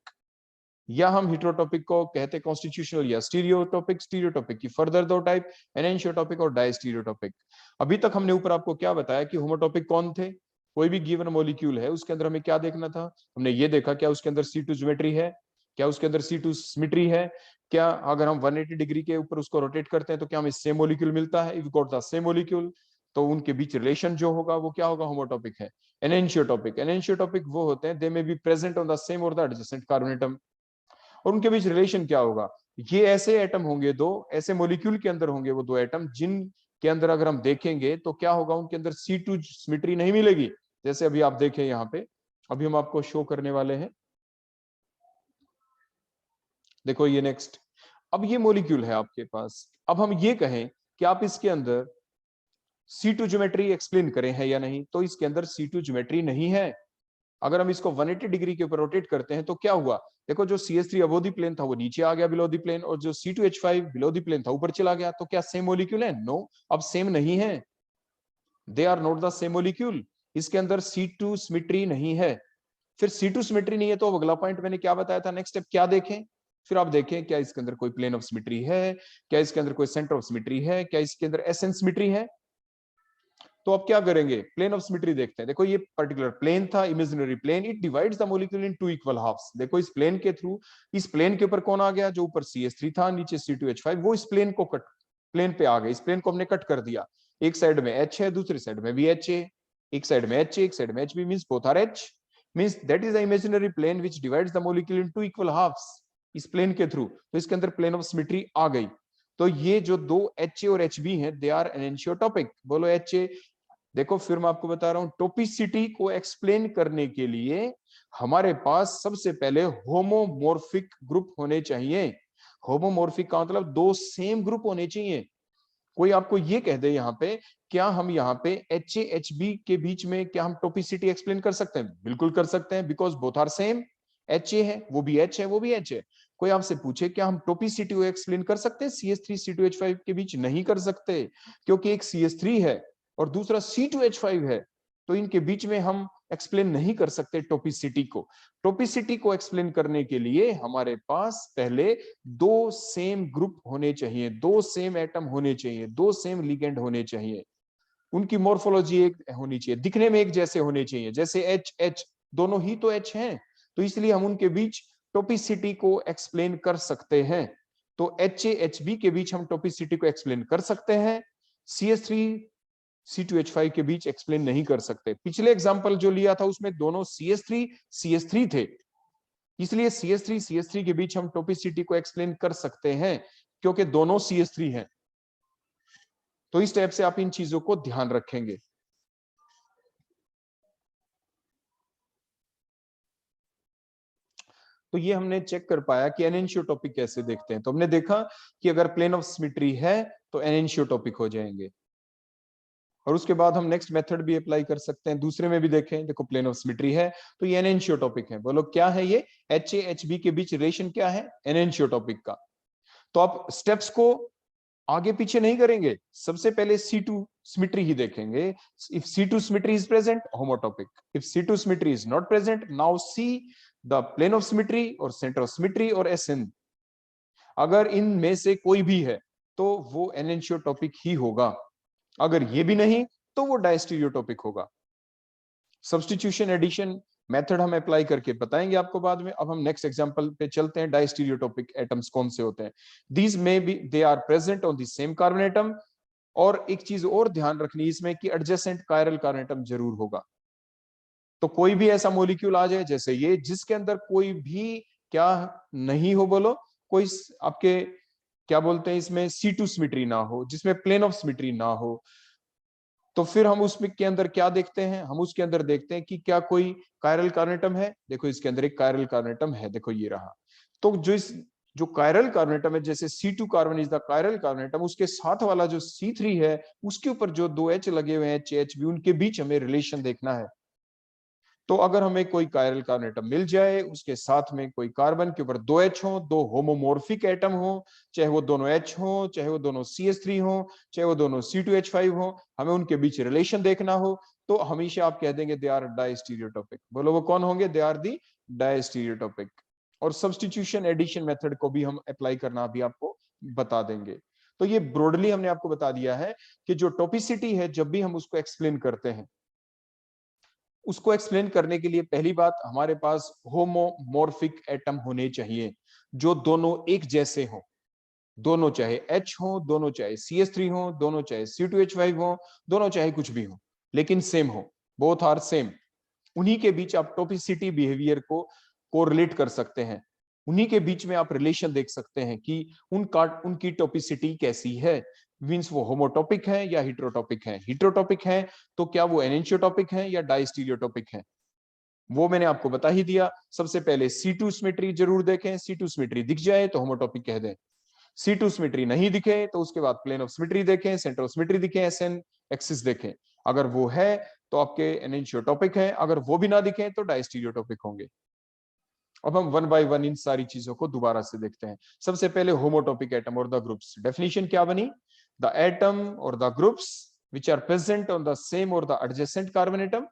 या हम हिट्रोटॉपिक को कहते हैं कॉन्स्टिट्यूशनल या स्टीरियोटॉपिक। स्टीरियोटॉपिक की फर्दर दो टाइप, एनेंशियोटॉपिक और डाइस्टीरियोटॉपिक। अभी तक हमने ऊपर आपको क्या बताया कि होमोटॉपिक कौन थे, कोई भी गिवन मॉलिक्यूल है उसके अंदर हमें क्या देखना था, हमने ये देखा क्या उसके अंदर C2 ज्योमेट्री है, क्या उसके अंदर C2 सिमेट्री है, क्या अगर हम 180 डिग्री के ऊपर उसको रोटेट करते हैं तो क्या हमें सेम मॉलिक्यूल मिलता है। If got the same molecule, तो उनके बीच रिलेशन जो होगा वो क्या होगा, होमोटॉपिक है। एनेंशियोटॉपिक वो होते हैं, दे में be present on the same और द एडजेसेंट कार्बन एटम। और उनके बीच रिलेशन क्या होगा, ये ऐसे एटम होंगे, दो ऐसे मॉलिक्यूल के अंदर होंगे वो दो एटम, जिन के अंदर अगर हम देखेंगे तो क्या होगा, उनके अंदर C2 सिमेट्री नहीं मिलेगी। जैसे अभी आप देखें यहाँ पे, अभी हम आपको शो करने वाले हैं, देखो ये नेक्स्ट। अब ये मॉलिक्यूल है आपके पास, अब हम ये कहें कि आप इसके अंदर C2 ज्योमेट्री एक्सप्लेन करें है या नहीं, तो इसके अंदर C2 ज्योमेट्री नहीं है। अगर हम इसको 180 डिग्री के ऊपर रोटेट करते हैं तो क्या हुआ, देखो जो CH3 अबो द प्लेन था वो नीचे आ गया बिलो द प्लेन, और जो C2H5 बिलो द प्लेन था ऊपर चला गया। तो क्या सेम मॉलिक्यूल है, नो, अब सेम नहीं है, they are not the same molecule. इसके अंदर C2 सिमेट्री नहीं है। फिर C2 सिमेट्री नहीं है तो अगला पॉइंट मैंने क्या बताया था, नेक्स्ट स्टेप क्या देखें, फिर आप देखें क्या इसके अंदर कोई प्लेन ऑफ सिमेट्री है, क्या इसके अंदर कोई सेंटर ऑफ सिमेट्री है, क्या इसके अंदर SN सिमेट्री है। तो अब क्या करेंगे, प्लेन ऑफ सिमेट्री देखते हैं। देखो ये पर्टिकुलर प्लेन था, imaginary plane, it divides the molecule in two equal halves. देखो इस प्लेन के थ्रू, इस प्लेन के ऊपर कौन आ गया, जो ऊपर CH3 था नीचे C2H5, वो इस प्लेन को प्लेन पे आ गए, इस प्लेन को हमने कट कर दिया। एक साइड में H है, दूसरी साइड में भी H है, एक साइड में H, एक साइड में HB, means both are H, means that is the imaginary plane which divides the molecule in two equal halves, इस प्लेन के थ्रू। तो इसके अंदर प्लेन ऑफ सिमेट्री आ गई। तो ये जो दो HA और HB हैं, दे आर एनेंशियोटॉपिक। बोलो HA। देखो फिर मैं आपको बता रहा हूं, टॉपिसिटी को एक्सप्लेन करने के लिए हमारे पास सबसे पहले होमोमॉर्फिक ग्रुप होने चाहिए। होमोमॉर्फिक का मतलब दो सेम ग्रुप होने चाहिए। कोई आपको ये कह दे यहाँ पे, क्या हम यहाँ पे HA HB के बीच में क्या हम टॉपिसिटी एक्सप्लेन कर सकते हैं? बिल्कुल कर सकते हैं, because both are same. HA है, वो भी H है, वो भी H है। कोई आपसे पूछे क्या हम टॉपिसिटी को एक्सप्लेन कर सकते हैं CH3 C2H5 के बीच? नहीं कर सकते, क्योंकि एक CH3 है और दूसरा C2H5 है, तो इनके बीच में हम एक्सप्लेन नहीं कर सकते टॉपिसिटी को। टॉपिसिटी को एक्सप्लेन करने के लिए हमारे पास पहले दो सेम ग्रुप होने चाहिए, दो सेम एटम होने चाहिए, दो सेम लिगेंड होने चाहिए। उनकी मॉर्फोलॉजी एक होनी चाहिए, दिखने में एक जैसे होने चाहिए, जैसे एच एच, दोनों ही तो एच हैं, तो इसलिए हम उनके बीच टॉपिसिटी को एक्सप्लेन कर सकते हैं। तो HA-HB के बीच हम टॉपिसिटी को एक्सप्लेन कर सकते हैं, CH3 C2H5 के बीच एक्सप्लेन नहीं कर सकते। पिछले एग्जांपल जो लिया था उसमें दोनों CH3 थे, इसलिए CH3 के बीच हम टॉपिसिटी को एक्सप्लेन कर सकते हैं, क्योंकि दोनों CH3 हैं। तो इस टाइप से आप इन चीजों को ध्यान रखेंगे। तो ये हमने चेक कर पाया कि एनेंशियोटॉपिक कैसे देखते हैं। तो हमने देखा कि अगर प्लेन ऑफ सिमेट्री है तो एनेंशियोटॉपिक हो जाएंगे, और उसके बाद हम नेक्स्ट मेथड भी अप्लाई कर सकते हैं, दूसरे में भी देखें। देखो प्लेन ऑफ सिमेट्री है तो ये एनेंशियोटॉपिक है। बोलो क्या है ये? HA HB के बीच रिलेशन क्या है? एनेंशियोटॉपिक का। तो आप स्टेप्स को आगे पीछे नहीं करेंगे, सबसे पहले C2 सिमेट्री ही देखेंगे। If C2 symmetry is present, homotopic. If C2 symmetry is not present, now see the plane of symmetry और सेंटर ऑफ सिमेट्री और SN। अगर इनमें से कोई भी है तो वो एनेंशियोटॉपिक ही होगा, अगर ये भी नहीं तो वो डायस्टीरियोटॉपिक होगा। सब्स्टिट्यूशन एडिशन मेथड हम अप्लाई करके बताएंगे आपको बाद में। अब हम नेक्स्ट एग्जांपल पे चलते हैं। डायस्टीरियोटॉपिक एटम्स कौन से होते हैं? These may be they are present on the same carbon atom. और एक चीज और ध्यान रखनी इसमें कि एडजेसेंट कायरल कार्बन एटम जरूर होगा। तो कोई भी ऐसा मॉलिक्यूल आ जाए जैसे ये, जिसके अंदर कोई भी क्या नहीं हो, बोलो कोई आपके क्या बोलते हैं इसमें C2 सिमेट्री ना हो, जिसमें प्लेन ऑफ सिमेट्री ना हो, तो फिर हम उसमें के अंदर क्या देखते हैं? हम उसके अंदर देखते हैं कि क्या कोई कायरल कार्बन एटम है। देखो इसके अंदर एक कायरल कार्बन एटम है, देखो ये रहा। तो जो कायरल कार्बन एटम है, जैसे C2 carbon is the chiral carbon atom, उसके साथ वाला जो C3 है उसके ऊपर जो दो H लगे हुए हैं HB, उनके बीच हमें रिलेशन देखना है। तो अगर हमें कोई कायरल कार्बन एटम मिल जाए, उसके साथ में कोई कार्बन के ऊपर दो H हो, दो होमोमॉर्फिक एटम हो, चाहे वो दोनों H हो, चाहे वो दोनों CH3 हो, चाहे वो दोनों C2H5 हो, हमें उनके बीच रिलेशन देखना हो, तो हमेशा आप कह देंगे दे आर डायस्टीरियोटॉपिक। बोलो वो कौन होंगे? They are the diastereotopic. और सब्स्टिट्यूशन एडिशन मेथड को भी हम अप्लाई करना भी आपको बता देंगे। तो ये ब्रॉडली हमने आपको बता दिया है कि जो टॉपिसिटी है, जब भी हम उसको एक्सप्लेन करते हैं, उसको एक्सप्लेन करने के लिए पहली बात हमारे पास होमोमॉर्फिक एटम होने चाहिए, जो दोनों एक जैसे हों। दोनों चाहे H हो, दोनों चाहे CH3 हो, दोनों चाहे C2H5 हो, दोनों चाहे कुछ भी हो, लेकिन सेम हो, बोथ आर सेम। उन्हीं के बीच आप टॉपिसिटी बिहेवियर को कोरिलेट कर सकते हैं, उन्हीं के बीच में आप रिलेशन देख सकते हैं कि उनकी टॉपिसिटी कैसी है। मींस वो होमोटॉपिक है या हिट्रोटॉपिक है। हिट्रोटॉपिक है तो क्या वो एनेंशियोटॉपिक है या डायस्टीरियोटॉपिक है, वो मैंने आपको बता ही दिया। सबसे पहले C2 सिमेट्री जरूर देखें, C2 सिमेट्री दिख जाए तो होमोटॉपिक कह दें। C2 सिमेट्री नहीं दिखे तो उसके बाद प्लेन ऑफ सिमेट्री देखें, सेंटर ऑफ सिमेट्री दिखे, SN एक्सिस देखें। अगर वो है तो आपके एनेंशियोटॉपिक है, अगर वो भी ना दिखे तो डायस्टीरियोटॉपिक होंगे। अब हम वन बाय वन इन सारी चीजों को दोबारा से देखते हैं। सबसे पहले होमोटॉपिक एटम और द ग्रुप्स। डेफिनेशन क्या बनी? द एटम और the groups which are present on the same और द एडजेसेंट कार्बन एटम।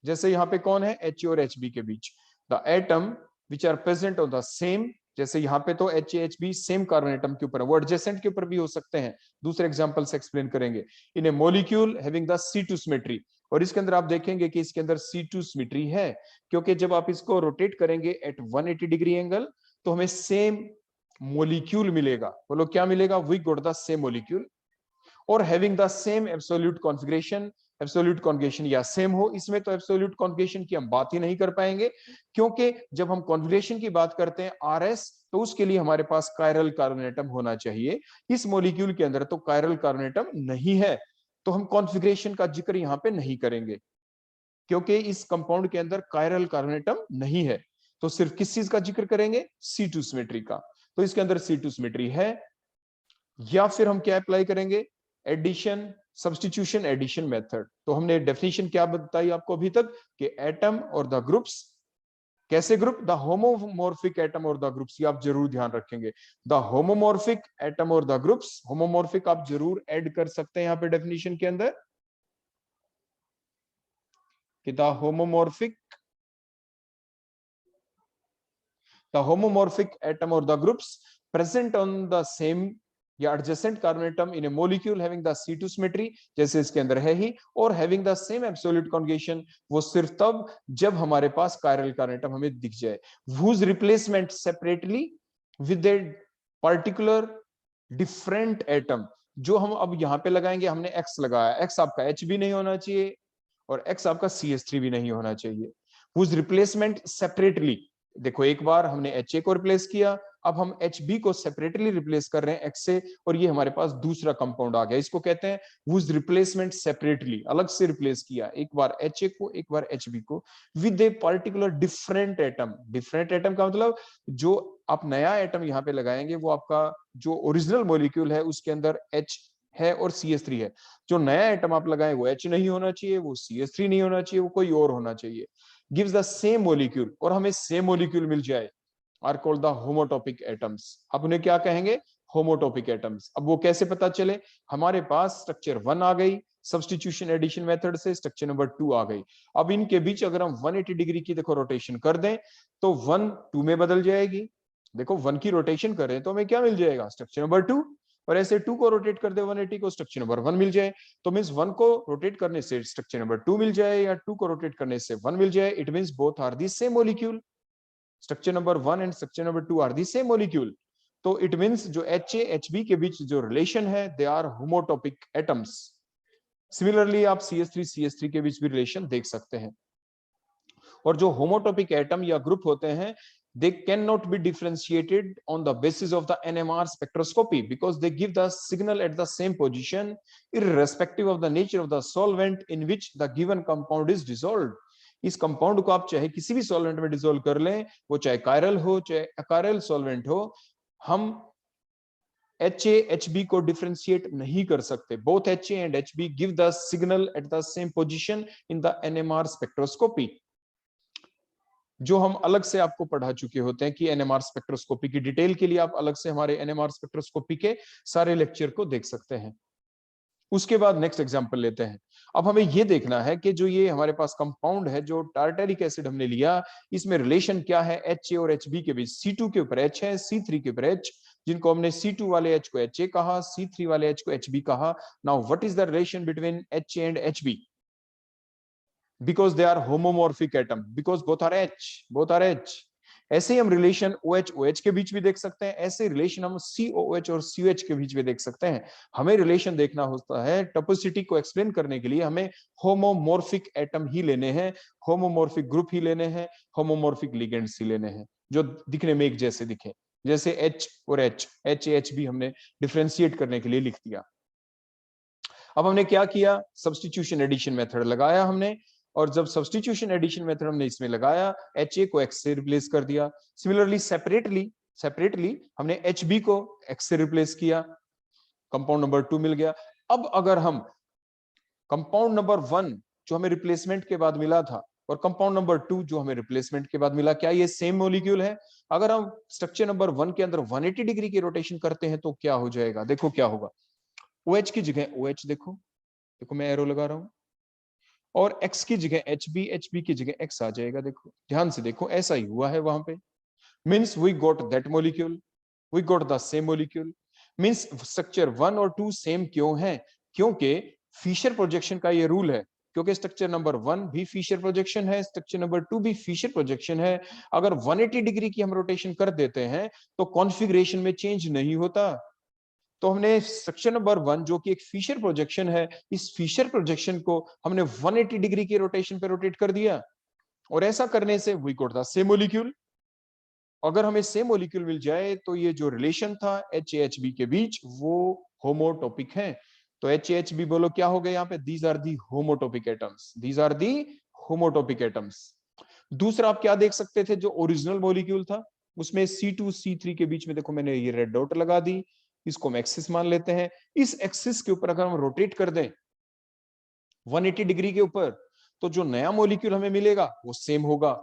जैसे यहाँ पे कौन है? HA और HB के बीच। The atom which are present on the same, जैसे यहाँ पे तो HA HB same carbon atom के ऊपर है, वो एडजेसेंट के ऊपर भी हो सकते हैं, दूसरे एग्जांपल से एक्सप्लेन करेंगे। In a molecule having the C2 symmetry. और इसके अंदर आप देखेंगे कि इसके अंदर C2 सिमेट्री है, क्योंकि जब आप इसको रोटेट करेंगे एट 180 डिग्री एंगल तो हमें सेम मॉलिक्यूल मिलेगा। बोलो क्या मिलेगा? We got the same molecule. और having the same absolute configuration, absolute conjugation या सेम हो। इसमें तो एब्सोल्यूट कॉन्जुगेशन की हम बात ही नहीं कर पाएंगे, क्योंकि जब हम कॉन्जुगेशन की बात करते हैं RS, तो उसके लिए हमारे पास कायरल कार्बन एटम होना चाहिए। इस मॉलिक्यूल के अंदर तो कायरल कार्बन एटम नहीं है, तो हम कॉन्फ़िगरेशन का जिक्र यहां पे नहीं करेंगे, क्योंकि इस कंपाउंड के अंदर कायरल कार्बन एटम नहीं है। तो सिर्फ किस चीज का जिक्र करेंगे? C2 सिमेट्री का। तो इसके अंदर C2 सिमेट्री है, या फिर हम क्या अप्लाई करेंगे? Addition, substitution addition method. तो हमने डेफिनेशन क्या बताई आपको अभी तक कि एटम और द ग्रुप्स, कैसे ग्रुप? द होमोमॉर्फिक एटम और द ग्रुप्स, ये आप जरूर ध्यान रखेंगे। द होमोमॉर्फिक एटम और द ग्रुप्स, होमोमॉर्फिक आप जरूर ऐड कर सकते हैं यहां पे डेफिनेशन के अंदर कि the homomorphic atom or the groups present on the same या adjacent carbon atom in a molecule having the C2 symmetry, जैसे इसके अंदर है ही, और having the same absolute conjugation, वो सिर्फ तब जब हमारे पास chiral carbon atom हमें दिख जाए, whose replacement separately with a particular different atom। जो हम अब यहाँ पे लगाएंगे, हमने X लगाया, X आपका H भी नहीं होना चाहिए और X आपका CH3 भी नहीं होना चाहिए। whose replacement separately, देखो एक बार हमने HA को रिप्लेस किया, अब हम HB को सेपरेटली रिप्लेस कर रहे हैं X से, और ये हमारे पास दूसरा कंपाउंड आ गया। इसको कहते हैं whose रिप्लेसमेंट सेपरेटली, अलग से रिप्लेस किया, एक बार HA को, एक बार HB को, with a particular different atom. Different atom का मतलब जो आप नया एटम यहाँ पे लगाएंगे वो आपका जो ओरिजिनल मॉलिक्यूल है उसके अंदर H है और CH3 है। जो नया एटम आप लगाए वो H नहीं होना चाहिए, वो CH3 नहीं होना चाहिए, वो कोई और होना चाहिए। gives the same molecule, और हमें सेम मॉलिक्यूल मिल जाए, आर कॉल्ड द होमोटॉपिक एटम्स। अब उन्हें क्या कहेंगे? होमोटॉपिक एटम्स। अब वो कैसे पता चले? हमारे पास स्ट्रक्चर 1 आ गई, सब्स्टिट्यूशन एडिशन मेथड से स्ट्रक्चर नंबर 2 आ गई। अब इनके बीच अगर हम 180 डिग्री की देखो रोटेशन कर दें तो 1 2 में बदल जाएगी। देखो 1 की रोटेशन करें तो हमें क्या मिल जाएगा? Structure number 2। और ऐसे 2 को रोटेट कर दे 180 को, स्ट्रक्चर नंबर 1 मिल जाए। तो मींस 1 को रोटेट करने से स्ट्रक्चर नंबर 2 मिल जाए, या 2 को रोटेट करने से 1 मिल जाए, it means both are the same molecule. Structure number 1 and structure number 2 are the same molecule. तो इट मींस जो HA HB के बीच जो रिलेशन है, they are homotopic atoms. Similarly आप CH3 CH3 के बीच भी रिलेशन देख सकते हैं। और जो होमोटॉपिक एटम या ग्रुप होते हैं, they cannot be differentiated on the basis of the NMR spectroscopy because they give the signal at the same position irrespective of the nature of the solvent in which the given compound is dissolved। इस कंपाउंड को आप चाहे किसी भी सॉल्वेंट में डिसॉल्व कर लें, वो चाहे कायरल हो चाहे अकायरल सॉल्वेंट हो, हम HA HB को डिफरेंशिएट नहीं कर सकते। Both HA and HB give the signal at the same position in the NMR spectroscopy। जो हम अलग से आपको पढ़ा चुके होते हैं कि एनएमआर स्पेक्ट्रोस्कोपी की डिटेल के लिए आप अलग से हमारे एनएमआर स्पेक्ट्रोस्कोपी के सारे लेक्चर को देख सकते हैं। उसके बाद नेक्स्ट एग्जांपल लेते हैं। अब हमें यह देखना है कि जो ये हमारे पास कंपाउंड है, जो टार्टेरिक एसिड हमने लिया, इसमें रिलेशन क्या है HA और HB के बीच। C2 के ऊपर H है, C3 के ऊपर H, जिनको हमने C2 वाले H को HA कहा, C3 वाले H को HB कहा। Now what is the relation between HA and HB? because they are homomorphic atom, because both are H। ऐसे ही हम रिलेशन OH OH के बीच भी देख सकते हैं, ऐसे रिलेशन हम COOH और COH के बीच भी देख सकते हैं। हमें रिलेशन देखना होता है, टॉपोसिटी को एक्सप्लेन करने के लिए हमें होमोमॉर्फिक एटम ही लेने हैं, होमोमॉर्फिक ग्रुप ही लेने हैं, होमोमॉर्फिक लिगेंड्स ही लेने हैं जो दिखने में एक जैसे दिखे। जैसे H और H भी हमने डिफरेंशिएट करने के लिए लिख दिया। अब हमने क्या किया? सब्स्टिट्यूशन एडिशन मेथड लगाया हमने, और जब सब्स्टिट्यूशन एडिशन मेथड हमने इसमें लगाया, HA को X से रिप्लेस कर दिया। सिमिलरली सेपरेटली हमने HB को X से रिप्लेस किया, कंपाउंड नंबर 2 मिल गया। अब अगर हम कंपाउंड नंबर 1 जो हमें रिप्लेसमेंट के बाद मिला था और कंपाउंड नंबर 2 जो हमें रिप्लेसमेंट के बाद मिला, क्या ये सेम मॉलिक्यूल है? अगर हम स्ट्रक्चर नंबर 1 के अंदर 180 डिग्री की रोटेशन करते हैं तो क्या हो जाएगा? देखो क्या होगा। OH की जगह OH, देखो मैं एरो लगा रहा हूं, और X की जगह HB की जगह X आ जाएगा। देखो ध्यान से देखो, ऐसा ही हुआ है वहां पे। Means we got that molecule, we got the same molecule. Means structure 1 और 2 सेम क्यों है? क्योंकि फिशर प्रोजेक्शन का ये रूल है, क्योंकि स्ट्रक्चर नंबर 1 भी फिशर प्रोजेक्शन है, स्ट्रक्चर नंबर 2 भी फिशर प्रोजेक्शन है। अगर 180 डिग्री की हम रोटेशन कर देते हैं तो कॉन्फ़िगरेशन में चेंज नहीं होता। तो हमने स्ट्रक्चर नंबर 1 जो कि एक फिशर प्रोजेक्शन है, इस फिशर प्रोजेक्शन को हमने 180 डिग्री के रोटेशन पे रोटेट कर दिया, और ऐसा करने से we got the same molecule. अगर हमें सेम मॉलिक्यूल मिल जाए तो ये जो रिलेशन था HAHB के बीच वो होमोटॉपिक है। तो HAHB बोलो क्या हो गया यहाँ पे, these are the homotopic atoms, these are the homotopic atoms. दूसरा आप क्या देख सकते थे, जो ओरिजिनल मॉलिक्यूल था उसमें C2 C3 के बीच में देखो मैंने ये रेड डॉट लगा दी, इसको हम एक्सिस मान लेते हैं। इस एक्सिस के ऊपर अगर हम रोटेट कर दें 180 डिग्री के ऊपर, तो जो नया मॉलिक्यूल हमें मिलेगा वो सेम होगा।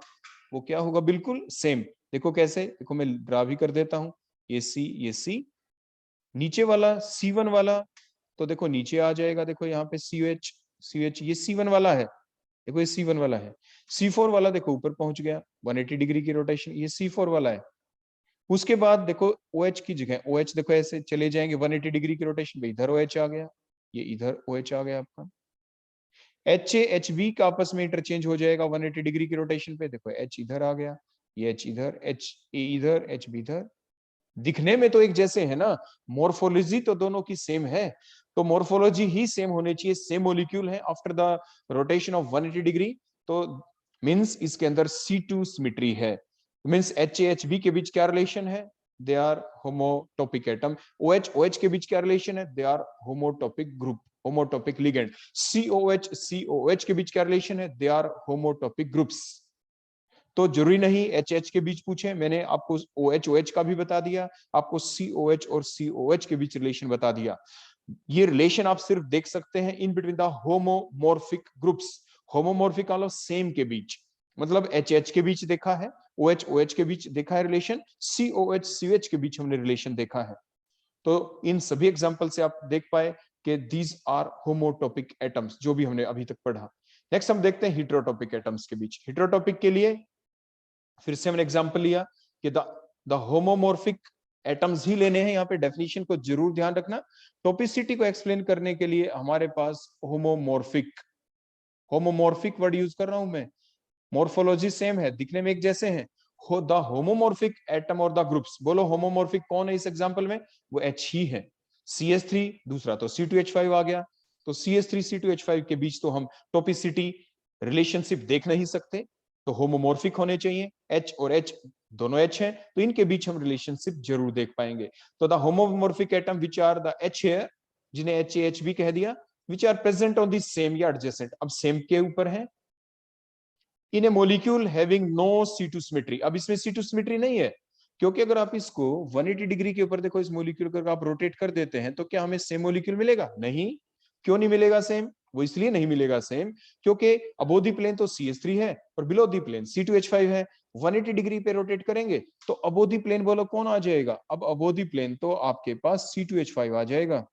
वो क्या होगा, बिल्कुल सेम। देखो कैसे, देखो मैं ड्रा भी कर देता हूं, ये C नीचे वाला C1 वाला, तो देखो नीचे आ जाएगा, देखो यहाँ पे CH ये C1 वाला है, देखो ये C1 वाला है। C4 वाला देखो ऊपर पहुंच गया 180 डिग्री की रोटेशन, ये C4 वाला है। उसके बाद देखो OH की जगह OH देखो ऐसे चले जाएंगे 180 डिग्री की रोटेशन पे, इधर OH आ गया, ये इधर OH आ गया आपका। HAHB का आपस में इंटरचेंज हो जाएगा 180 डिग्री की रोटेशन पे, देखो H इधर आ गया, ये H इधर, HA इधर, HB इधर। दिखने में तो एक जैसे है ना, मोर्फोलॉजी तो दोनों की सेम है, तो मोर्फोलॉजी ही सेम होने चाहिए, सेम मॉलिक्यूल है after the rotation of 180 degree. तो मींस इसके अंदर C2 सिमेट्री है, मींस HAHB के बीच क्या रिलेशन है, they are homotopic atom. OH के बीच क्या रिलेशन है, they are homotopic group, homotopic ligand. COH के बीच क्या रिलेशन है, दे आर होमोटॉपिक ग्रुप्स। तो जरूरी नहीं HH के बीच पूछे, मैंने आपको OH का भी बता दिया, आपको COH और COH के बीच रिलेशन बता दिया। ये रिलेशन आप सिर्फ देख सकते हैं in between the homomorphic groups. Homomorphic मतलब सेम के बीच, मतलब HH के बीच देखा है, OH के बीच देखा है रिलेशन, COH के बीच हमने रिलेशन देखा है। तो इन सभी एग्जांपल से आप देख पाए कि दीज आर होमोटॉपिक एटम्स, जो भी हमने अभी तक पढ़ा। नेक्स्ट हम देखते हैं हेटेरोटॉपिक एटम्स के बीच। हेटेरोटॉपिक के लिए फिर से हमने एग्जांपल लिया कि द होमोमॉर्फिक एटम्स ही लेने हैं, यहाँ पे डेफिनेशन को जरूर ध्यान रखना। टॉपिसिटी को एक्सप्लेन करने के लिए हमारे पास होमोमॉर्फिक वर्ड यूज कर रहा हूं मैं, मॉर्फोलॉजी सेम है, दिखने में एक जैसे हैं। द होमोमॉर्फिक एटम और द ग्रुप्स, बोलो होमोमॉर्फिक कौन है इस एग्जांपल में, वो H ही है। CH3 दूसरा तो C2H5 आ गया, तो CH3 C2H5 के बीच तो हम टॉपिसिटी रिलेशनशिप देख नहीं सकते, तो होमोमॉर्फिक होने चाहिए। H और H दोनों H हैं, तो इनके बीच हम रिलेशनशिप जरूर देख पाएंगे। तो the homomorphic atom which are the H है, जिन्हें HAH भी कह दिया, which are present on the same या एडजेसेंट, अब सेम के ऊपर है। In a molecule having no C2 symmetry, अब इसमें C2 सिमेट्री नहीं है, क्योंकि अगर आप इसको 180 डिग्री के ऊपर देखो, इस मोलिक्यूल को आप रोटेट कर देते हैं तो क्या हमें सेम मोलिक्यूल मिलेगा, नहीं। क्यों नहीं मिलेगा सेम, वो इसलिए नहीं मिलेगा सेम क्योंकि अबोव द प्लेन तो CH3 है और बिलो द प्लेन C2H5 है। 180 डिग्री पे रोटेट करेंगे तो अबोव द प्लेन बोलो कौन आ जाएगा, अब अबोव द प्लेन तो आपके पास C2H5 आ जाएगा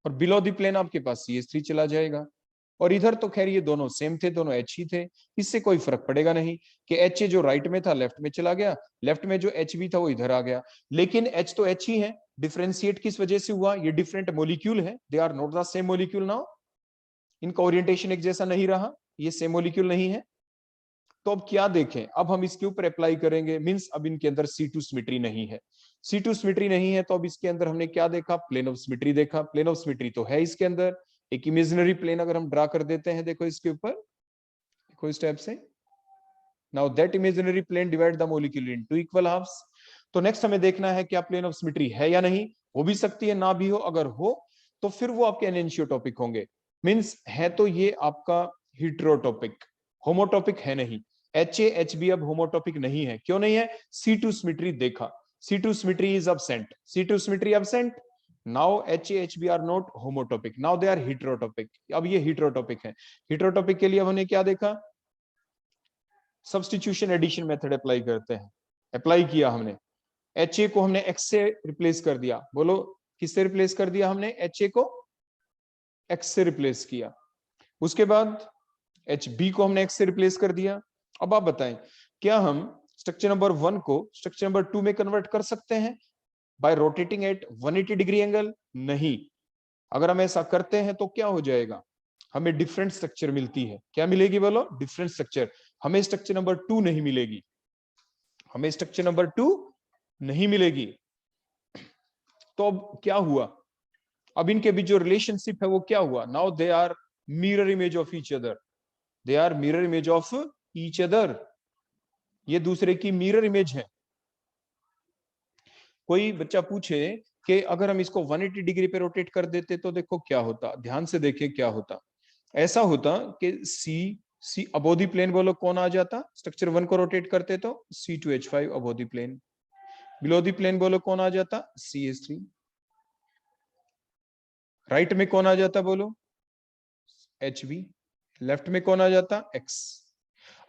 और बिलो द प्लेन आपके पास CH3 चला जाएगा। और इधर तो खैर ये दोनों सेम थे, दोनों H ही थे, इससे कोई फर्क पड़ेगा नहीं कि H जो राइट में था लेफ्ट में चला गया, लेफ्ट में जो H भी था वो इधर आ गया, लेकिन H तो H ही है। डिफरेंशिएट किस वजह से हुआ, ये डिफरेंट मॉलिक्यूल है, they are not the same molecule now, इनका ओरिएंटेशन एक जैसा नहीं रहा, ये सेम मॉलिक्यूल नहीं है। तो अब क्या देखें, अब हम इसके ऊपर अप्लाई करेंगे, मींस अब इनके अंदर C2 सिमेट्री नहीं है। C2 सिमेट्री नहीं है तो अब इसके अंदर हमने क्या देखा, प्लेन ऑफ सिमेट्री देखा। प्लेन ऑफ सिमेट्री तो है इसके अंदर, एक इमेजिनरी प्लेन अगर हम ड्रा कर देते हैं, देखो इसके ऊपर, देखो इस टाइप से। Now that imaginary plane divide the molecule into equal halves. तो नेक्स्ट हमें देखना है क्या प्लेन ऑफ सिमेट्री है या नहीं, हो भी सकती है ना भी हो, अगर हो तो फिर वो आपके एनेंशियोटॉपिक होंगे। मींस है तो ये आपका हेटेरोटॉपिक, होमोटॉपिक है नहीं। HAHB अब होमोटॉपिक नहीं है, क्यों नहीं है, C2 सिमेट्री देखा, C2 symmetry is absent, C2 symmetry absent। Now HAHB are not homotopic, now they are heterotopic, अब ये हेटेरोटॉपिक है। हेटेरोटॉपिक के लिए हमने क्या देखा, सब्स्टिट्यूशन एडिशन मेथड अप्लाई करते हैं, अप्लाई किया हमने, HA को हमने X से रिप्लेस कर दिया, बोलो किससे रिप्लेस कर दिया हमने, HA को X से रिप्लेस किया। उसके बाद HB को हमने X से रिप्लेस कर दिया। अब आप बताएं क्या हम स्ट्रक्चर नंबर 1 को स्ट्रक्चर नंबर 2 में कन्वर्ट कर सकते हैं bye rotating at 180 degree angle, नहीं। अगर हम ऐसा करते हैं तो क्या हो जाएगा, हमें डिफरेंट स्ट्रक्चर मिलती है, क्या मिलेगी बोलो, डिफरेंट स्ट्रक्चर। हमें स्ट्रक्चर नंबर 2 नहीं मिलेगी, हमें स्ट्रक्चर नंबर 2 नहीं मिलेगी। तो अब क्या हुआ, अब इनके बीच जो रिलेशनशिप है वो क्या हुआ, now they are mirror image of each other, they are mirror image of each other, ये दूसरे की मिरर इमेज है। कोई बच्चा पूछे कि अगर हम इसको 180 डिग्री पे रोटेट कर देते तो देखो क्या होता, ध्यान से देखिए क्या होता, ऐसा होता कि सी अबोधी प्लेन बोलो कौन आ जाता, स्ट्रक्चर 1 को रोटेट करते तो C2H5 above the plane, below the plane बोलो कौन आ जाता, CH3, राइट में कौन आ जाता बोलो, HB, लेफ्ट में कौन आ जाता, X।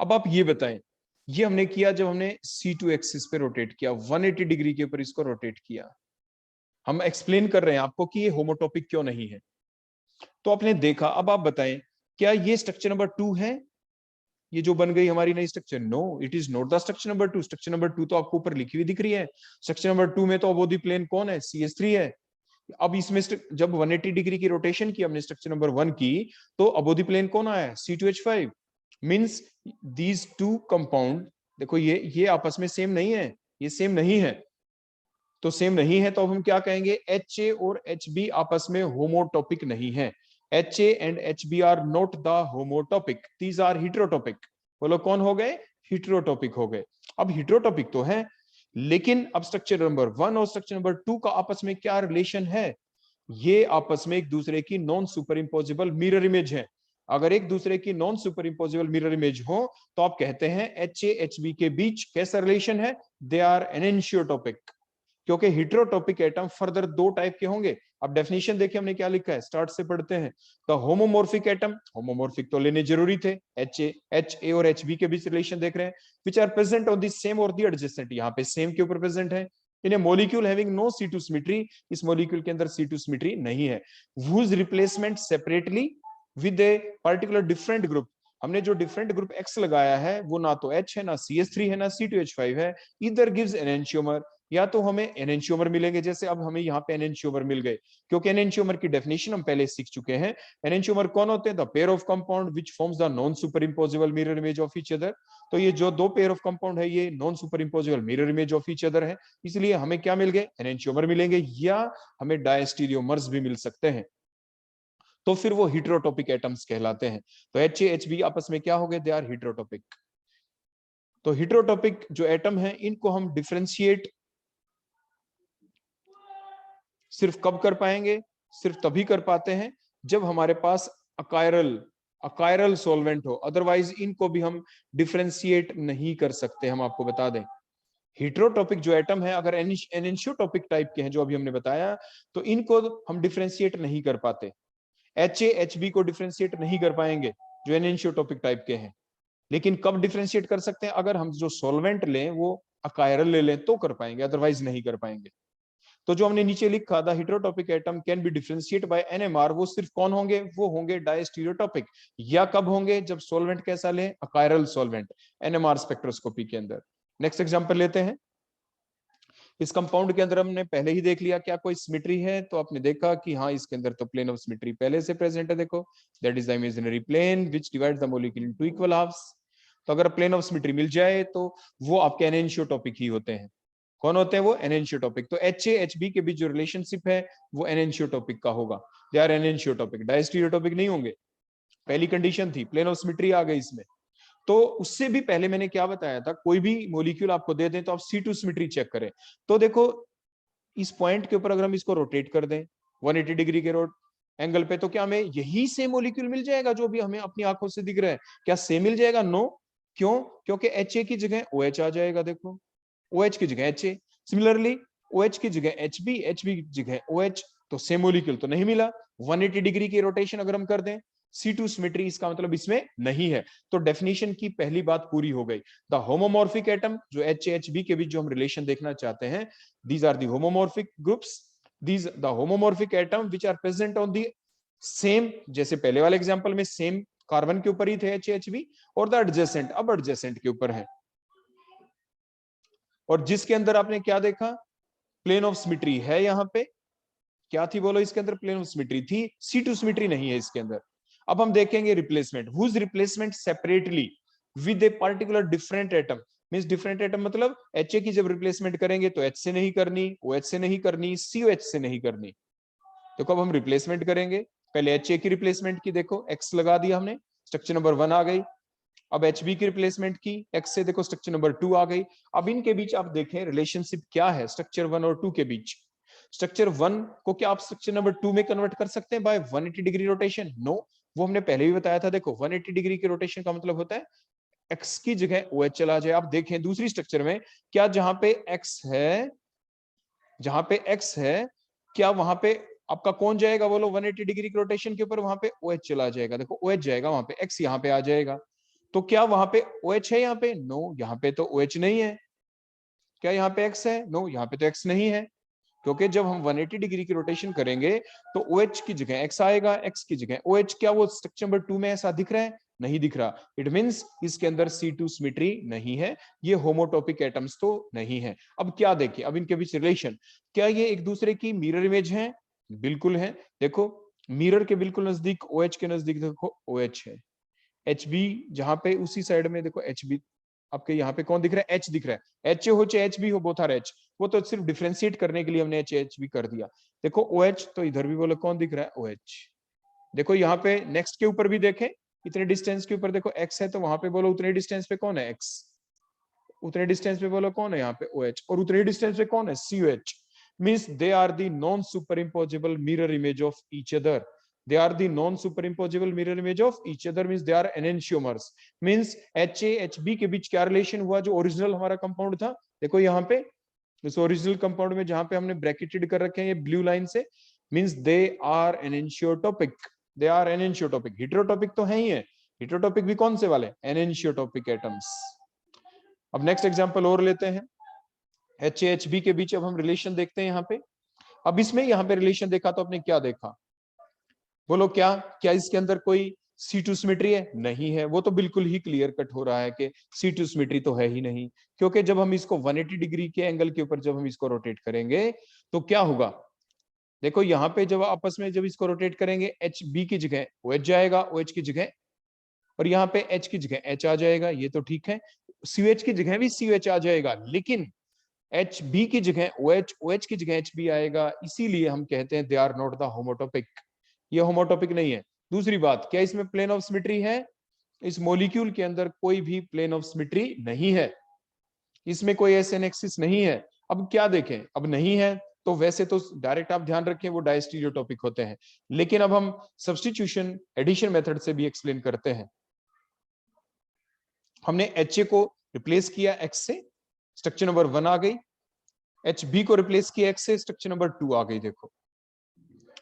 अब आप ये बताएं, ये हमने किया जब हमने C2 एक्सिस पे रोटेट किया, 180 डिग्री के ऊपर इसको रोटेट किया, हम एक्सप्लेन कर रहे हैं आपको कि ये होमोटॉपिक क्यों नहीं है। तो आपने देखा, अब आप बताएं क्या ये स्ट्रक्चर नंबर 2 है, ये जो बन गई हमारी नई structure, no it is not the structure number 2, structure number 2 तो आपको ऊपर लिखी हुई दिख रही है, स्ट्रक्चर नंबर 2 में तो अबोधी प्लेन कौन है, CH3 है। अब इसमें जब 180 डिग्री की रोटेशन की हमने स्ट्रक्चर नंबर 1 की, तो अबोधी प्लेन कौन आया, C2H5, means these two compound, देखो ये आपस में सेम नहीं है, ये सेम नहीं है, तो सेम नहीं है तो अब हम क्या कहेंगे, HA और HB आपस में होमोटॉपिक नहीं है, HA and HB are not the homotopic, these are heterotopic. बोलो कौन हो गए, हेटेरोटॉपिक हो गए। अब हेटेरोटॉपिक तो है, लेकिन अब स्ट्रक्चर नंबर 1 और स्ट्रक्चर नंबर 2 का आपस में क्या रिलेशन है, ये आपस में एक दूसरे की non superimposable mirror image है। अगर एक दूसरे की non superimposable mirror image हो तो आप कहते हैं HA HB के बीच कैसा रिलेशन है, दे आर एनेंशियोटॉपिक, क्योंकि हेटेरोटॉपिक एटम फर्दर 2 टाइप के होंगे। अब डेफिनेशन देखिए हमने क्या लिखा है, स्टार्ट से पढ़ते हैं। द होमोमॉर्फिक एटम, होमोमॉर्फिक तो लेने जरूरी थे, HA और HB के बीच रिलेशन देख रहे हैं, which are present on the same और द एडजेसेंट, यहाँ पे सेम के ऊपर प्रेजेंट है। In a molecule having no C2 symmetry, इस मॉलिक्यूल के अंदर C2 सिमेट्री नहीं है। whose replacement separately with a particular different group, हमने जो डिफरेंट ग्रुप X लगाया है वो ना तो H है, ना CH3 है, ना C2H5 है, इधर गिव्स एनेंशियोमर, या तो हमें एनेंशियोमर मिलेंगे, जैसे अब हमें यहाँ पे एनेंशियोमर मिल गए, क्योंकि एनेंशियोमर की डेफिनेशन हम पहले सीख चुके हैं। एनेंशियोमर कौन होते हैं, the pair of compound which forms the non superimposable mirror image of each other. तो ये जो 2 पेयर ऑफ कंपाउंड है ये non superimposable mirror image of each other है, इसलिए हमें क्या मिल गए, एनेंशियोमर मिलेंगे, या हमें डायस्टीरियोमर्स भी मिल सकते हैं, तो फिर वो हेटेरोटॉपिक एटम्स कहलाते हैं। तो HA HB आपस में क्या हो गए, दे आर हेटेरोटॉपिक। तो हेटेरोटॉपिक जो एटम है इनको हम डिफरेंशिएट सिर्फ कब कर पाएंगे, सिर्फ तभी कर पाते हैं जब हमारे पास अकायरल सॉल्वेंट हो, अदरवाइज इनको भी हम डिफरेंशिएट नहीं कर सकते। हम आपको बता दें हेटेरोटॉपिक जो एटम है अगर एनेंशियोटॉपिक टाइप के हैं जो अभी हमने बताया, तो इनको हम डिफरेंशिएट नहीं कर पाते। HA HB को डिफरेंशिएट नहीं कर पाएंगे जो एनेंशियोटॉपिक टाइप के हैं, लेकिन कब डिफरेंशिएट कर सकते हैं, अगर हम जो सॉल्वेंट लें वो अकायरल ले लें तो कर पाएंगे, अदरवाइज नहीं कर पाएंगे। तो जो हमने नीचे लिखा था heterotopic atom can be differentiate by NMR, वो सिर्फ कौन होंगे, वो होंगे डायस्टीरियोटॉपिक, या कब होंगे, जब सॉल्वेंट कैसा लें, अकायरल सॉल्वेंट, NMR स्पेक्ट्रोस्कोपी के अंदर। नेक्स्ट एग्जांपल लेते हैं। इस कंपाउंड के अंदर हमने पहले ही देख लिया क्या कोई सिमेट्री है, तो आपने देखा कि हाँ इसके अंदर तो प्लेन ऑफ सिमेट्री पहले से प्रेजेंट है, देखो that is the imaginary plane which divides the molecule into equal halves. तो अगर प्लेन ऑफ सिमेट्री मिल जाए तो वो आपके एनेंशियोटॉपिक ही होते हैं। कौन होते हैं वो, एनेंशियोटॉपिक। तो HA HB के बीच जो रिलेशनशिप है वो एनेंशियोटॉपिक का होगा, दे आर एनेंशियोटॉपिक, डायस्टीरियोटॉपिक नहीं होंगे। पहली कंडीशन थी, प्लेन ऑफ सिमेट्री आ गई इसमें। तो उससे भी पहले मैंने क्या बताया था, कोई भी मॉलिक्यूल आपको दे दें तो आप C2 सिमेट्री चेक करें। तो देखो इस पॉइंट के ऊपर अगर हम इसको रोटेट कर दें 180 डिग्री के रोट एंगल पे, तो क्या हमें यही सेम मॉलिक्यूल मिल जाएगा जो भी हमें अपनी आंखों से दिख रहा है, क्या सेम मिल जाएगा, नो। क्यों, क्योंकि HA की जगह OH आ जाएगा, देखो OH की जगह HA, सिमिलरली OH की जगह HB, HB की जगह OH, तो सेम मॉलिक्यूल तो नहीं मिला। 180 डिग्री की रोटेशन अगर हम कर दें, C2 सिमेट्री इसका मतलब इसमें नहीं है, तो डेफिनेशन की पहली बात पूरी हो गई। द होमोमॉर्फिक एटम जो HA HB के बीच जो हम रिलेशन देखना चाहते हैं, these are the homomorphic groups, these the homomorphic atom which are present on the same, जैसे पहले वाले एग्जांपल में सेम कार्बन के ऊपर ही थे HA HB, और द एडजेसेंट, अब एडजेसेंट के ऊपर है, और जिसके अंदर आपने क्या देखा, प्लेन ऑफ सिमेट्री है। यहाँ पे क्या थी बोलो, इसके अंदर प्लेन ऑफ सिमेट्री थी, C2 सिमेट्री नहीं है इसके अंदर। अब हम देखेंगे replacement, whose replacement separately with a particular different atom, means different atom मतलब HA की जब रिप्लेसमेंट करेंगे तो H से नहीं करनी, OH से नहीं करनी, COH से नहीं करनी। देखो अब हम रिप्लेसमेंट करेंगे, पहले HA की रिप्लेसमेंट की, देखो X लगा दिया हमने, स्ट्रक्चर नंबर 1 आ गई। अब HB की रिप्लेसमेंट की X से, देखो स्ट्रक्चर नंबर 2 आ गई। अब इनके बीच आप देखें रिलेशनशिप क्या है स्ट्रक्चर 1 और 2 के बीच। स्ट्रक्चर 1 को क्या आप स्ट्रक्चर नंबर 2 में कन्वर्ट कर सकते हैं बाय 180 डिग्री रोटेशन? नो, वो हमने पहले भी बताया था। देखो 180 डिग्री के रोटेशन का मतलब होता है X की जगह OH चला जाए। आप देखें दूसरी स्ट्रक्चर में, क्या जहां पे X है, जहां पे X है, क्या वहां पे आपका कौन जाएगा बोलो 180 डिग्री के रोटेशन के ऊपर? वहां पे OH चला जाएगा। देखो OH जाएगा वहां पे, X यहाँ पे आ जाएगा। तो क्या वहां पे OH है यहाँ पे? नो, यहाँ पे तो OH नहीं है। क्या यहाँ पे X है? नो, यहाँ पे तो X नहीं है, क्योंकि जब हम 180 डिग्री की रोटेशन करेंगे तो OH की जगह X आएगा, X की जगह OH। क्या वो स्ट्रक्चर नंबर 2 में ऐसा दिख रहा है? नहीं दिख रहा। इट मींस इसके अंदर C2 सिमेट्री नहीं है, ये होमोटॉपिक एटम्स तो नहीं है। अब क्या देखें, अब इनके बीच रिलेशन, क्या ये एक दूसरे की मिरर इमेज है? बिल्कुल है। देखो मिरर के बिल्कुल नजदीक, OH के नजदीक देखो OH है। HB जहां पे उसी साइड में देखो HB, आपके यहाँ पे कौन दिख रहा है? H दिख रहा है। HA हो चाहे HB हो, बोथ आर H। वो तो सिर्फ डिफरेंशिएट करने के लिए हमने HB कर दिया। देखो OH तो इधर भी बोलो कौन दिख रहा है? OH। देखो यहाँ पे नेक्स्ट के ऊपर भी देखें, इतने डिस्टेंस के ऊपर देखो X है, तो वहां पे बोलो उतने डिस्टेंस पे कौन है? X। उतने डिस्टेंस पे बोलो कौन है यहाँ पे? OH। और उतने डिस्टेंस पे कौन है? COH। Means they are the non superimposable mirror image of each other. They are the non-superimposable mirror image of each other, means they are enantiomers। means HA HB के बीच क्या रिलेशन हुआ? जो ओरिजिनल हमारा कंपाउंड था, देखो यहाँ पे इस ओरिजिनल कंपाउंड में जहां पे हमने ब्रैकेटेड कर रखे हैं ये ब्लू लाइन से, means they are enantiotopic. They are enantiotopic. Heterotopic तो है ही है, हेटेरोटॉपिक भी कौन से वाले? Enantiotopic atoms. अब नेक्स्ट एग्जांपल और लेते हैं, HA HB के बीच अब हम रिलेशन देखते हैं यहाँ पे। अब इसमें यहाँ पे रिलेशन देखा तो आपने क्या देखा बोलो? क्या क्या इसके अंदर कोई C2 सिमेट्री है? नहीं है। वो तो बिल्कुल ही क्लियर कट हो रहा है कि C2 सिमेट्री तो है ही नहीं, क्योंकि जब हम इसको 180 डिग्री के एंगल के ऊपर जब हम इसको रोटेट करेंगे तो क्या होगा? देखो यहाँ पे जब आपस में जब इसको रोटेट करेंगे, HB की जगह OH जाएगा, OH की जगह, और यहाँ पे H की जगह H आ जाएगा, ये तो ठीक है। CH की जगह भी CH आ जाएगा, लेकिन HB की जगह OH, OH की जगह HB आएगा। इसीलिए हम कहते हैं दे आर नॉट द होमोटॉपिक। ये होमोटॉपिक नहीं है। दूसरी बात, क्या इसमें प्लेन ऑफ सिमेट्री है? इस मॉलिक्यूल के अंदर कोई भी प्लेन ऑफ सिमेट्री नहीं है, इसमें कोई एसएन एक्सिस नहीं है। अब क्या देखें, अब नहीं है तो वैसे तो डायरेक्ट आप ध्यान रखें वो डायस्टीरियोटॉपिक होते हैं, लेकिन अब हम सब्स्टिट्यूशन एडिशन मेथड से भी एक्सप्लेन करते हैं। हमने HA को रिप्लेस किया X से, स्ट्रक्चर नंबर 1 आ गई। HB को रिप्लेस किया X से, स्ट्रक्चर नंबर 2 आ गई। देखो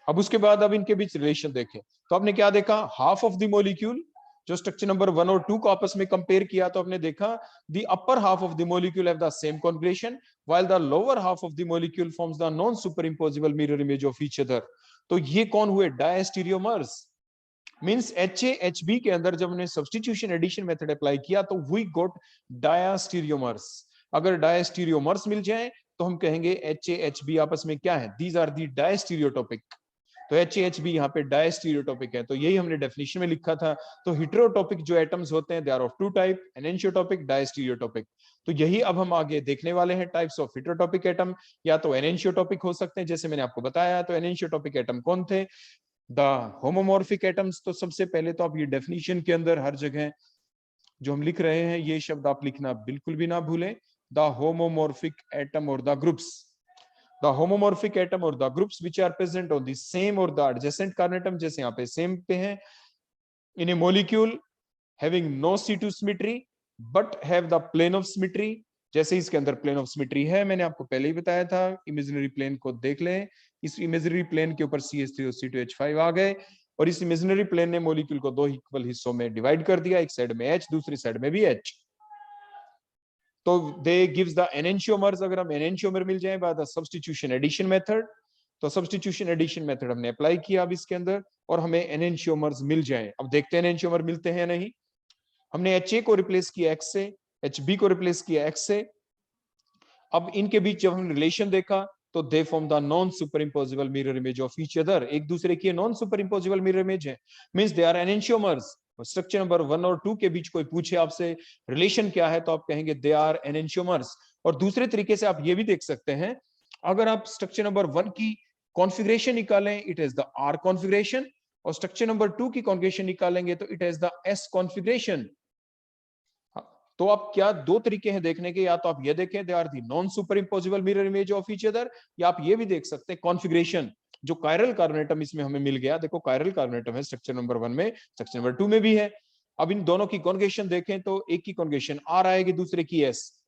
अब उसके बाद अब इनके बीच रिलेशन देखें तो आपने क्या देखा? हाफ ऑफ द मॉलिक्यूल, जो स्ट्रक्चर नंबर 1 और 2 को आपस में कंपेयर किया तो आपने देखा the upper half of the molecule have the same configuration while the lower half of the molecule forms the non superimposable mirror image of each other. तो ये कौन हुए? डायस्टीरियोमर्स। मींस HA HB के अंदर जब हमने सब्स्टिट्यूशन एडिशन मेथड अप्लाई किया तो वी गॉट डायस्टीरियोमर्स। अगर डायस्टीरियोमर्स मिल जाए तो हम कहेंगे HA HB आपस में क्या है? These are the diastereotopic. तो HA HB यहाँ पे डायस्टीरियोटॉपिक है, तो यही हमने डेफिनेशन में लिखा था। तो हेटेरोटॉपिक जो एटम्स होते हैं they are of two type, enantiotopic, diastereotopic. तो यही अब हम आगे देखने वाले हैं टाइप्स ऑफ हेटेरोटॉपिक एटम। या तो एनेंशियोटॉपिक हो सकते हैं जैसे मैंने आपको बताया। तो एनेंशियोटॉपिक एटम कौन थे? The homomorphic atoms. तो सबसे पहले तो आप ये डेफिनेशन के अंदर हर जगह जो हम लिख रहे हैं ये शब्द आप लिखना बिल्कुल भी ना भूलें, द होमोमॉर्फिक एटम और the groups. The homomorphic atom or the groups which are present on the same or the adjacent carbon atom, जैसे यहाँ पे same पे है, in a molecule having no C2 symmetry but have the plane of symmetry। जैसे इसके अंदर प्लेन ऑफ सिमेट्री है, मैंने आपको पहले ही बताया था, इमेजिनरी प्लेन को देख लें। इस इमेजिनरी प्लेन के ऊपर CH3 और C2H5 आ गए, और इस इमेजिनरी प्लेन ने मॉलिक्यूल को 2 इक्वल हिस्सों में डिवाइड कर दिया, एक साइड में H, दूसरी साइड में भी H। तो दे गिव्स द एनेंशियोमर्स। अगर हम एनेंशियोमर मिल जाए by the substitution addition method, तो सब्स्टिट्यूशन एडिशन मेथड हमने अप्लाई किया अब इसके अंदर, और हमें एनेंशियोमर्स मिल जाए। अब देखते हैं एनेंशियोमर मिलते हैं नहीं। हमने HA को रिप्लेस किया X से, HB को रिप्लेस किया X से। अब इनके बीच जब हमने रिलेशन देखा तो they form the non superimposable mirror image of each other. एक दूसरे की नॉन सुपरइम्पोजेबल मिरर इमेज है, means they are enantiomers. Structure number 1 और 2 के बीच कोई पूछे आपसे रिलेशन क्या है, तो आप कहेंगे दे आर एनेंशियोमर्स। और दूसरे तरीके से आप ये भी देख सकते हैं, अगर आप स्ट्रक्चर नंबर 1 की कॉन्फ़िगरेशन निकालें, it is the R configuration, और स्ट्रक्चर नंबर 2 की कॉन्फ़िगरेशन निकालेंगे तो it is the S configuration. तो आप क्या, दो तरीके हैं देखने के, या तो आप ये देखें they are the non super imposable mirror image of each other, या आप ये भी देख सकते हैं कॉन्फ़िगरेशन जो कायरल कार्बोनेटम इसमें हमें मिल गया, देखो कायरल कार्बोनेटम है स्ट्रक्चर नंबर 1 में, स्ट्रक्चर नंबर 2 में भी है। अब इन दोनों की कॉन्फ़िगरेशन देखें तो एक की कॉन्फ़िगरेशन आर आएगी, दूसरे की एस।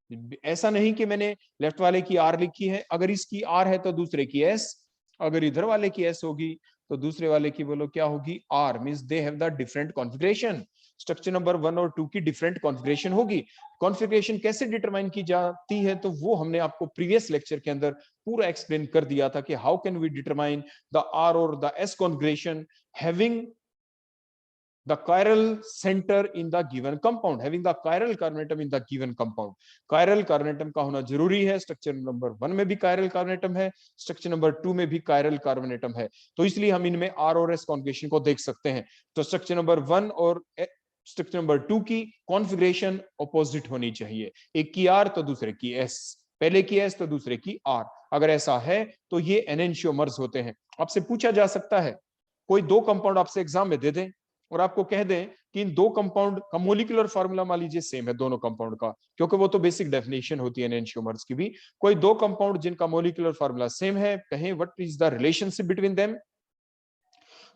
ऐसा नहीं कि मैंने लेफ्ट वाले की आर लिखी है, अगर इसकी आर है तो दूसरे की एस, अगर इधर वाले की एस होगी तो दूसरे वाले की बोलो क्या होगी, R. Means they have the different configuration. Structure number 1 और 2 की डिफरेंट कॉन्फ़िगरेशन होगी। कॉन्फ़िगरेशन कैसे डिटरमाइन की जाती है, तो वो हमने आपको प्रीवियस लेक्चर के अंदर पूरा एक्सप्लेन कर दिया था कि how can we determine the R और the S configuration having the chiral center in the given compound, having the chiral carbonatum in the given compound. Chiral carbonatum का होना जरूरी है, स्ट्रक्चर नंबर 1 में भी chiral carbonatum है, स्ट्रक्चर नंबर 2 में भी chiral carbonatum है, तो इसलिए हम इनमें R और S कॉन्फ़िगरेशन को देख सकते हैं। तो स्ट्रक्चर नंबर 1 और स्ट्रक्चर नंबर 2 की कॉन्फ़िगरेशन ऑपोजिट होनी चाहिए, एक की R तो दूसरे की S, पहले की S तो दूसरे की R। अगर ऐसा है तो ये एनेंशियोमर्स होते हैं। आपसे पूछा जा सकता है, कोई दो कंपाउंड आपसे एग्जाम में दे दें और आपको कह दें कि इन दो कंपाउंड का मोलिकुलर फार्मूला मान लीजिए सेम है दोनों कंपाउंड का, क्योंकि वो तो बेसिक डेफिनेशन होती है एनेंशियोमर्स की भी। कोई दो कंपाउंड जिनका मोलिकुलर फार्मूला सेम है, कहें what is the relationship between them,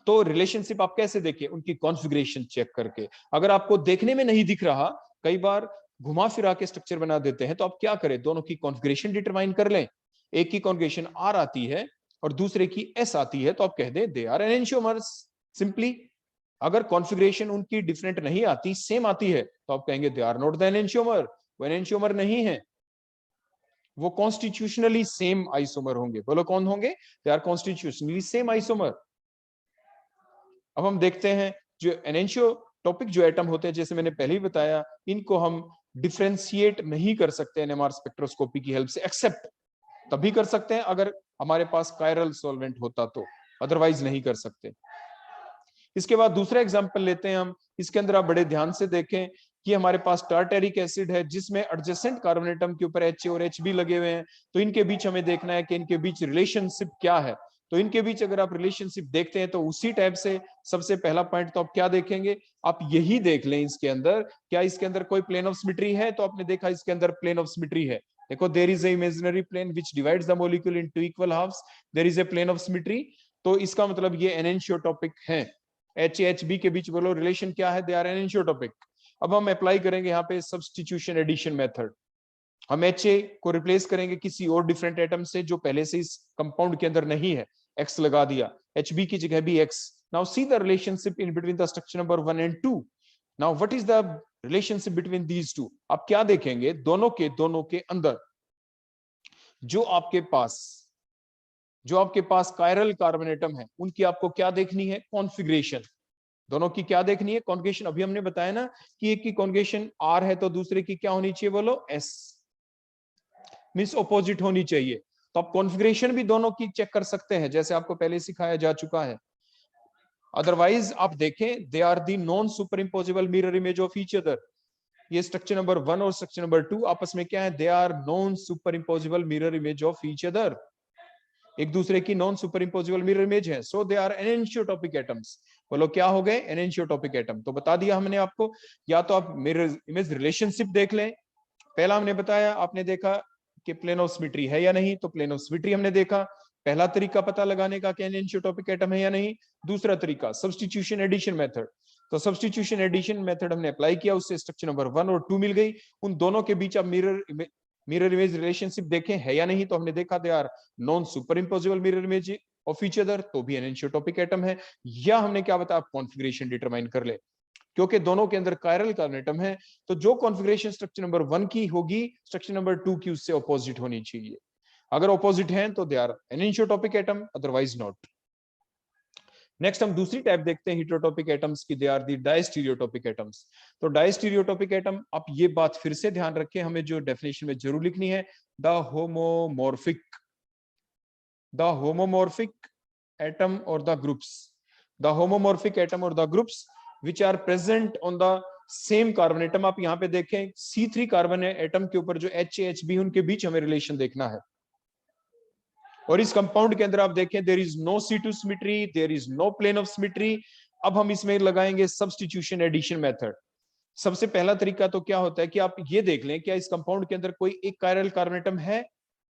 तो रिलेशनशिप आप कैसे देखें, उनकी कॉन्फ़िगरेशन चेक करके। अगर आपको देखने में नहीं दिख रहा, कई बार घुमा फिरा के स्ट्रक्चर बना देते हैं, तो आप क्या करें, दोनों की कॉन्फ़िगरेशन डिटरमाइन कर लें। एक की कॉन्फ़िगरेशन आर आती है और दूसरे की एस आती है, तो आप कह दें दे आर एनेंशियोमर्स सिंपली। अगर कॉन्फ़िगरेशन उनकी डिफरेंट नहीं आती, सेम आती है, तो आप कहेंगे they are not the enantiomer, वो एनेंशियोमर नहीं है, वो कॉन्स्टिट्यूशनली सेम आइसोमर होंगे। बोलो कौन होंगे, they are constitutionally same isomer. अब हम देखते हैं जो एनेंशियोटॉपिक जो एटम होते हैं, जैसे मैंने पहले ही बताया, इनको हम डिफरेंशिएट नहीं कर सकते एनएमआर स्पेक्ट्रोस्कोपी की हेल्प से, एक्सेप्ट तभी कर सकते हैं अगर हमारे पास कायरल सॉल्वेंट होता तो, अदरवाइज नहीं कर सकते। इसके बाद दूसरा एग्जांपल लेते हैं हम, इसके अंदर आप बड़े ध्यान से देखें कि हमारे पास टार्टेरिक एसिड है जिसमें एडजेसेंट कार्बोनेटम के ऊपर एच और एच लगे हुए हैं, तो इनके बीच हमें देखना है कि इनके बीच रिलेशनशिप क्या है। तो इनके बीच अगर आप रिलेशनशिप देखते हैं तो उसी टाइप से सबसे पहला पॉइंट तो आप क्या देखेंगे, आप यही देख लें इसके अंदर, क्या इसके अंदर कोई प्लेन ऑफ सिमेट्री है, तो आपने देखा इसके अंदर प्लेन ऑफ सिमेट्री है। देखो there is a imaginary plane which divides the molecule into equal halves, there is a plane of symmetry, तो इसका मतलब ये एनेंशियोटॉपिक है। एच एच बी के बीच बोलो रिलेशन क्या है, दे आर एनेंशियोटॉपिक। अब हम अप्लाई करेंगे यहाँ पे सब्स्टिट्यूशन एडिशन मेथड, हम एच ए को रिप्लेस करेंगे किसी और डिफरेंट एटम से जो पहले से इस कंपाउंड के अंदर नहीं है, एक्स लगा दिया, एच बी की जगह भी x. Now see the relationship in between the structure number 1 and 2। Now what is the relationship between these two, आप क्या देखेंगे, दोनों के अंदर जो आपके पास कायरल कार्बोनेटम है, उनकी आपको क्या देखनी है, कॉन्फ़िगरेशन। दोनों की क्या देखनी है, कॉन्जुगेशन। अभी हमने बताया ना कि एक की कॉन्जुगेशन आर है तो दूसरे की क्या होनी चाहिए, बोलो एस, मींस ऑपोजिट होनी चाहिए। तो आप कॉन्फ़िगरेशन भी दोनों की चेक कर सकते हैं, जैसे आपको पहले सिखाया जा चुका है। अदरवाइज आप देखें they are the non super imposable mirror image of each other. ये स्ट्रक्चर नंबर 1 और स्ट्रक्चर नंबर 2 आपस में क्या है, they are non super imposable mirror image of each other, एक दूसरे की non super imposable mirror image है। So they are enantiotopic atoms. बोलो क्या हो गए, एनेंशियोटॉपिक एटम। तो बता दिया हमने आपको, या तो आप मिरर इमेज रिलेशनशिप देख लें, पहला हमने बताया, आपने देखा कि प्लेन ऑफ सिमेट्री है या नहीं, तो प्लेन ऑफ सिमेट्री हमने देखा, पहला तरीका पता लगाने का कि एनेंशियोटॉपिक एटम है या नहीं। दूसरा तरीका सब्स्टिट्यूशन एडिशन मेथड, तो सब्स्टिट्यूशन एडिशन मेथड हमने अप्लाई किया, उससे स्ट्रक्चर नंबर 1 और 2 मिल गई। उन दोनों के बीच आप मिरर इमेज रिलेशनशिप देखें है या नहीं, तो हमने देखा they are non super imposable mirror image of each other, तो भी एनेंशियोटॉपिक एटम है। या हमने क्या बताया, कॉन्फ़िगरेशन डिटरमाइन कर ले, क्योंकि दोनों के अंदर कायरल कार्बोनेटम है, तो जो कॉन्फ़िगरेशन स्ट्रक्चर नंबर 1 की होगी, स्ट्रक्चर नंबर 2 की उससे ऑपोजिट होनी चाहिए। अगर ऑपोजिट है तो they are enantiotopic atom, otherwise not. Next हम दूसरी टाइप देखते हैं हेटेरोटॉपिक एटम्स की, दे आर दी डायस्टीरियोटॉपिक एटम्स। तो डायस्टीरियोटॉपिक एटम, आप ये बात फिर से ध्यान रखें, हमें जो डेफिनेशन में जरूर लिखनी है, द होमोमॉर्फिक एटम और the groups, the homomorphic atom और the groups which are present on the same carbon atom. आप यहाँ पे देखें C3 कार्बन एटम के ऊपर जो HAHB उनके बीच हमें रिलेशन देखना है। और इस कंपाउंड के अंदर आप देखें there is no C2 symmetry, there is no plane of symmetry. अब हम इसमें लगाएंगे सब्स्टिट्यूशन एडिशन मेथड। सबसे पहला तरीका तो क्या होता है कि आप ये देख लें क्या इस कंपाउंड के अंदर कोई एक कायरल कार्बन एटम है।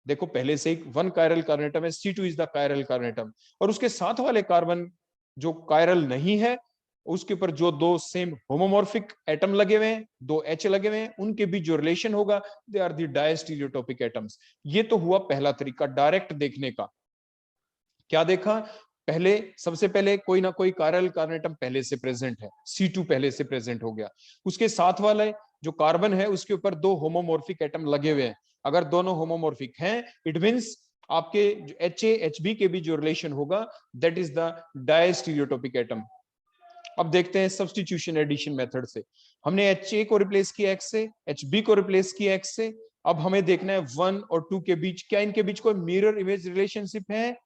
देखो पहले से एक वन कायरल कार्बन एटम है, C2 is the chiral carbon atom. और उसके साथ वाले कार्बन जो कायरल नहीं है उसके ऊपर जो दो सेम होमोमॉर्फिक एटम लगे हुए हैं, दो H लगे हुए हैं, उनके बीच जो रिलेशन होगा दे आर द डायस्टीरियोटॉपिक एटम्स। ये तो हुआ पहला तरीका डायरेक्ट देखने का। क्या देखा, पहले सबसे पहले कोई ना कोई कायरल कार्बन एटम पहले से प्रेजेंट है, C2 पहले से प्रेजेंट हो गया। उसके साथ वाले जो कार्बन है उसके ऊपर दो होमोमॉर्फिक एटम लगे हुए हैं। अगर दोनों होमोमॉर्फिक हैं इट मींस आपके HAHB के बीच जो रिलेशन होगा that is the diastereotopic atom. अब देखते हैं सब्स्टिट्यूशन एडिशन मेथड से। हमने HA को रिप्लेस किया X से, HB को रिप्लेस किया X से। अब हमें देखना है 1 और 2 के बीच क्या इनके बीच कोई मिरर इमेज रिलेशनशिप है।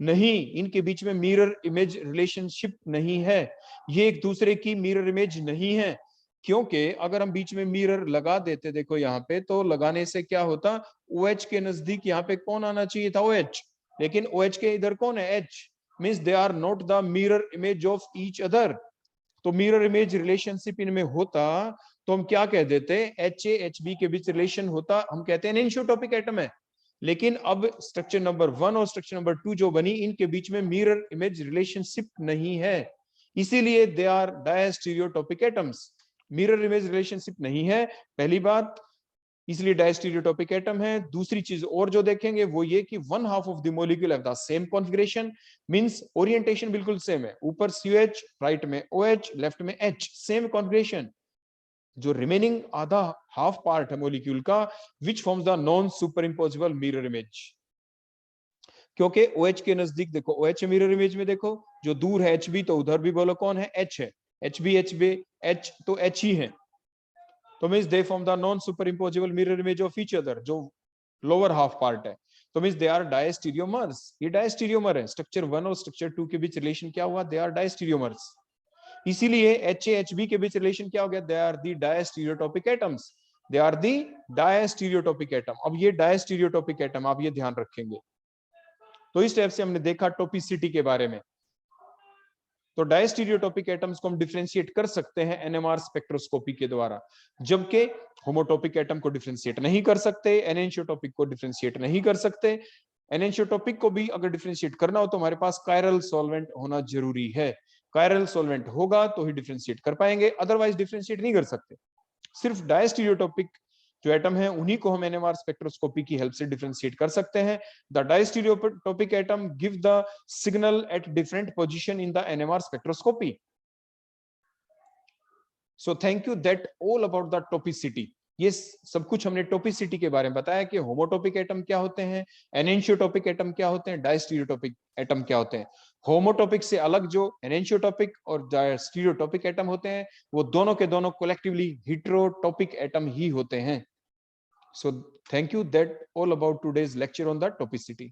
नहीं, इनके बीच में मिरर इमेज रिलेशनशिप नहीं है, ये एक दूसरे की मिरर इमेज नहीं है। क्योंकि अगर हम बीच में मिरर लगा देते, देखो यहाँ पे, तो लगाने से क्या होता, OH के नजदीक यहाँ पे कौन आना चाहिए था, OH, लेकिन OH के इधर कौन है, H, means they are not the mirror image of each other. तो मिरर इमेज रिलेशनशिप इनमें होता तो हम क्या कह देते, HAHB के बीच रिलेशन होता, हम कहते हैं एनिसोटॉपिक एटम है। लेकिन अब स्ट्रक्चर नंबर 1 और स्ट्रक्चर नंबर 2 जो बनी इनके बीच में मिरर इमेज रिलेशनशिप नहीं है, इसीलिए they are diastereotopic atoms. Mirror image relationship नहीं है पहली बात, इसलिए डायस्टीरियोटॉपिक एटम है। दूसरी चीज और जो देखेंगे वो ये कि one half of the molecule have the same configuration, means orientation बिल्कुल सेम है, ऊपर CH, राइट में OH, लेफ्ट में H, सेम कॉन्फ़िगरेशन। जो रिमेनिंग आधा हाफ पार्ट है मॉलिक्यूल का which forms the non superimposable mirror image. क्योंकि OH के नजदीक देखो OH मिरर इमेज में, देखो जो दूर है HB तो उधर भी बोलो कौन है, H है, HB HB H तो H ही है, तो means they form the non superimposable mirror image of each other, जो लोअर हाफ पार्ट है, तो मींस दे आर डायस्टीरियोमर्स। ये डायस्टीरियोमर है। स्ट्रक्चर 1 और स्ट्रक्चर 2 के बीच रिलेशन क्या हुआ, दे आर डायस्टीरियोमर्स। इसीलिए HAHB के बीच रिलेशन क्या हो गया, they are the diastereotopic atoms, they are the diastereotopic atom. अब ये डायस्टीरियोटॉपिक एटम आप ये ध्यान रखेंगे। तो इस टाइप से हमने देखा टॉपिसिटी के बारे में। तो डायस्टीरियोटॉपिक एटम्स को हम डिफरेंशिएट कर सकते हैं NMR स्पेक्ट्रोस्कोपी के द्वारा, जबकि होमोटॉपिक एटम को डिफरेंशिएट नहीं कर सकते, एनेंशियोटॉपिक को डिफरेंशिएट नहीं कर सकते। एनेंशियोटॉपिक को भी अगर डिफरेंशिएट करना हो तो हमारे पास कायरल सॉल्वेंट होना जरूरी है। कायरल सॉल्वेंट होगा तो ही डिफरेंशिएट कर पाएंगे, अदरवाइज डिफरेंशिएट नहीं कर सकते। सिर्फ डायस्टीरियोटॉपिक जो एटम है उन्हीं को हम NMR स्पेक्ट्रोस्कोपी की हेल्प से डिफरेंशिएट कर सकते हैं। The diastereotopic atom give the signal at different position in the NMR spectroscopy. So thank you, that all about the topicity. ये सब कुछ हमने टॉपिसिटी के बारे में बताया कि होमोटॉपिक एटम क्या होते हैं, एनेंशियोटॉपिक एटम क्या होते हैं, डायस्टीरियोटॉपिक एटम क्या होते हैं। होमोटॉपिक से अलग जो एनेंशियोटॉपिक और डायस्टीरियोटॉपिक एटम होते हैं वो दोनों के दोनों कोलेक्टिवली हेटेरोटॉपिक एटम ही होते हैं। So thank you, that all about today's lecture on the topicity.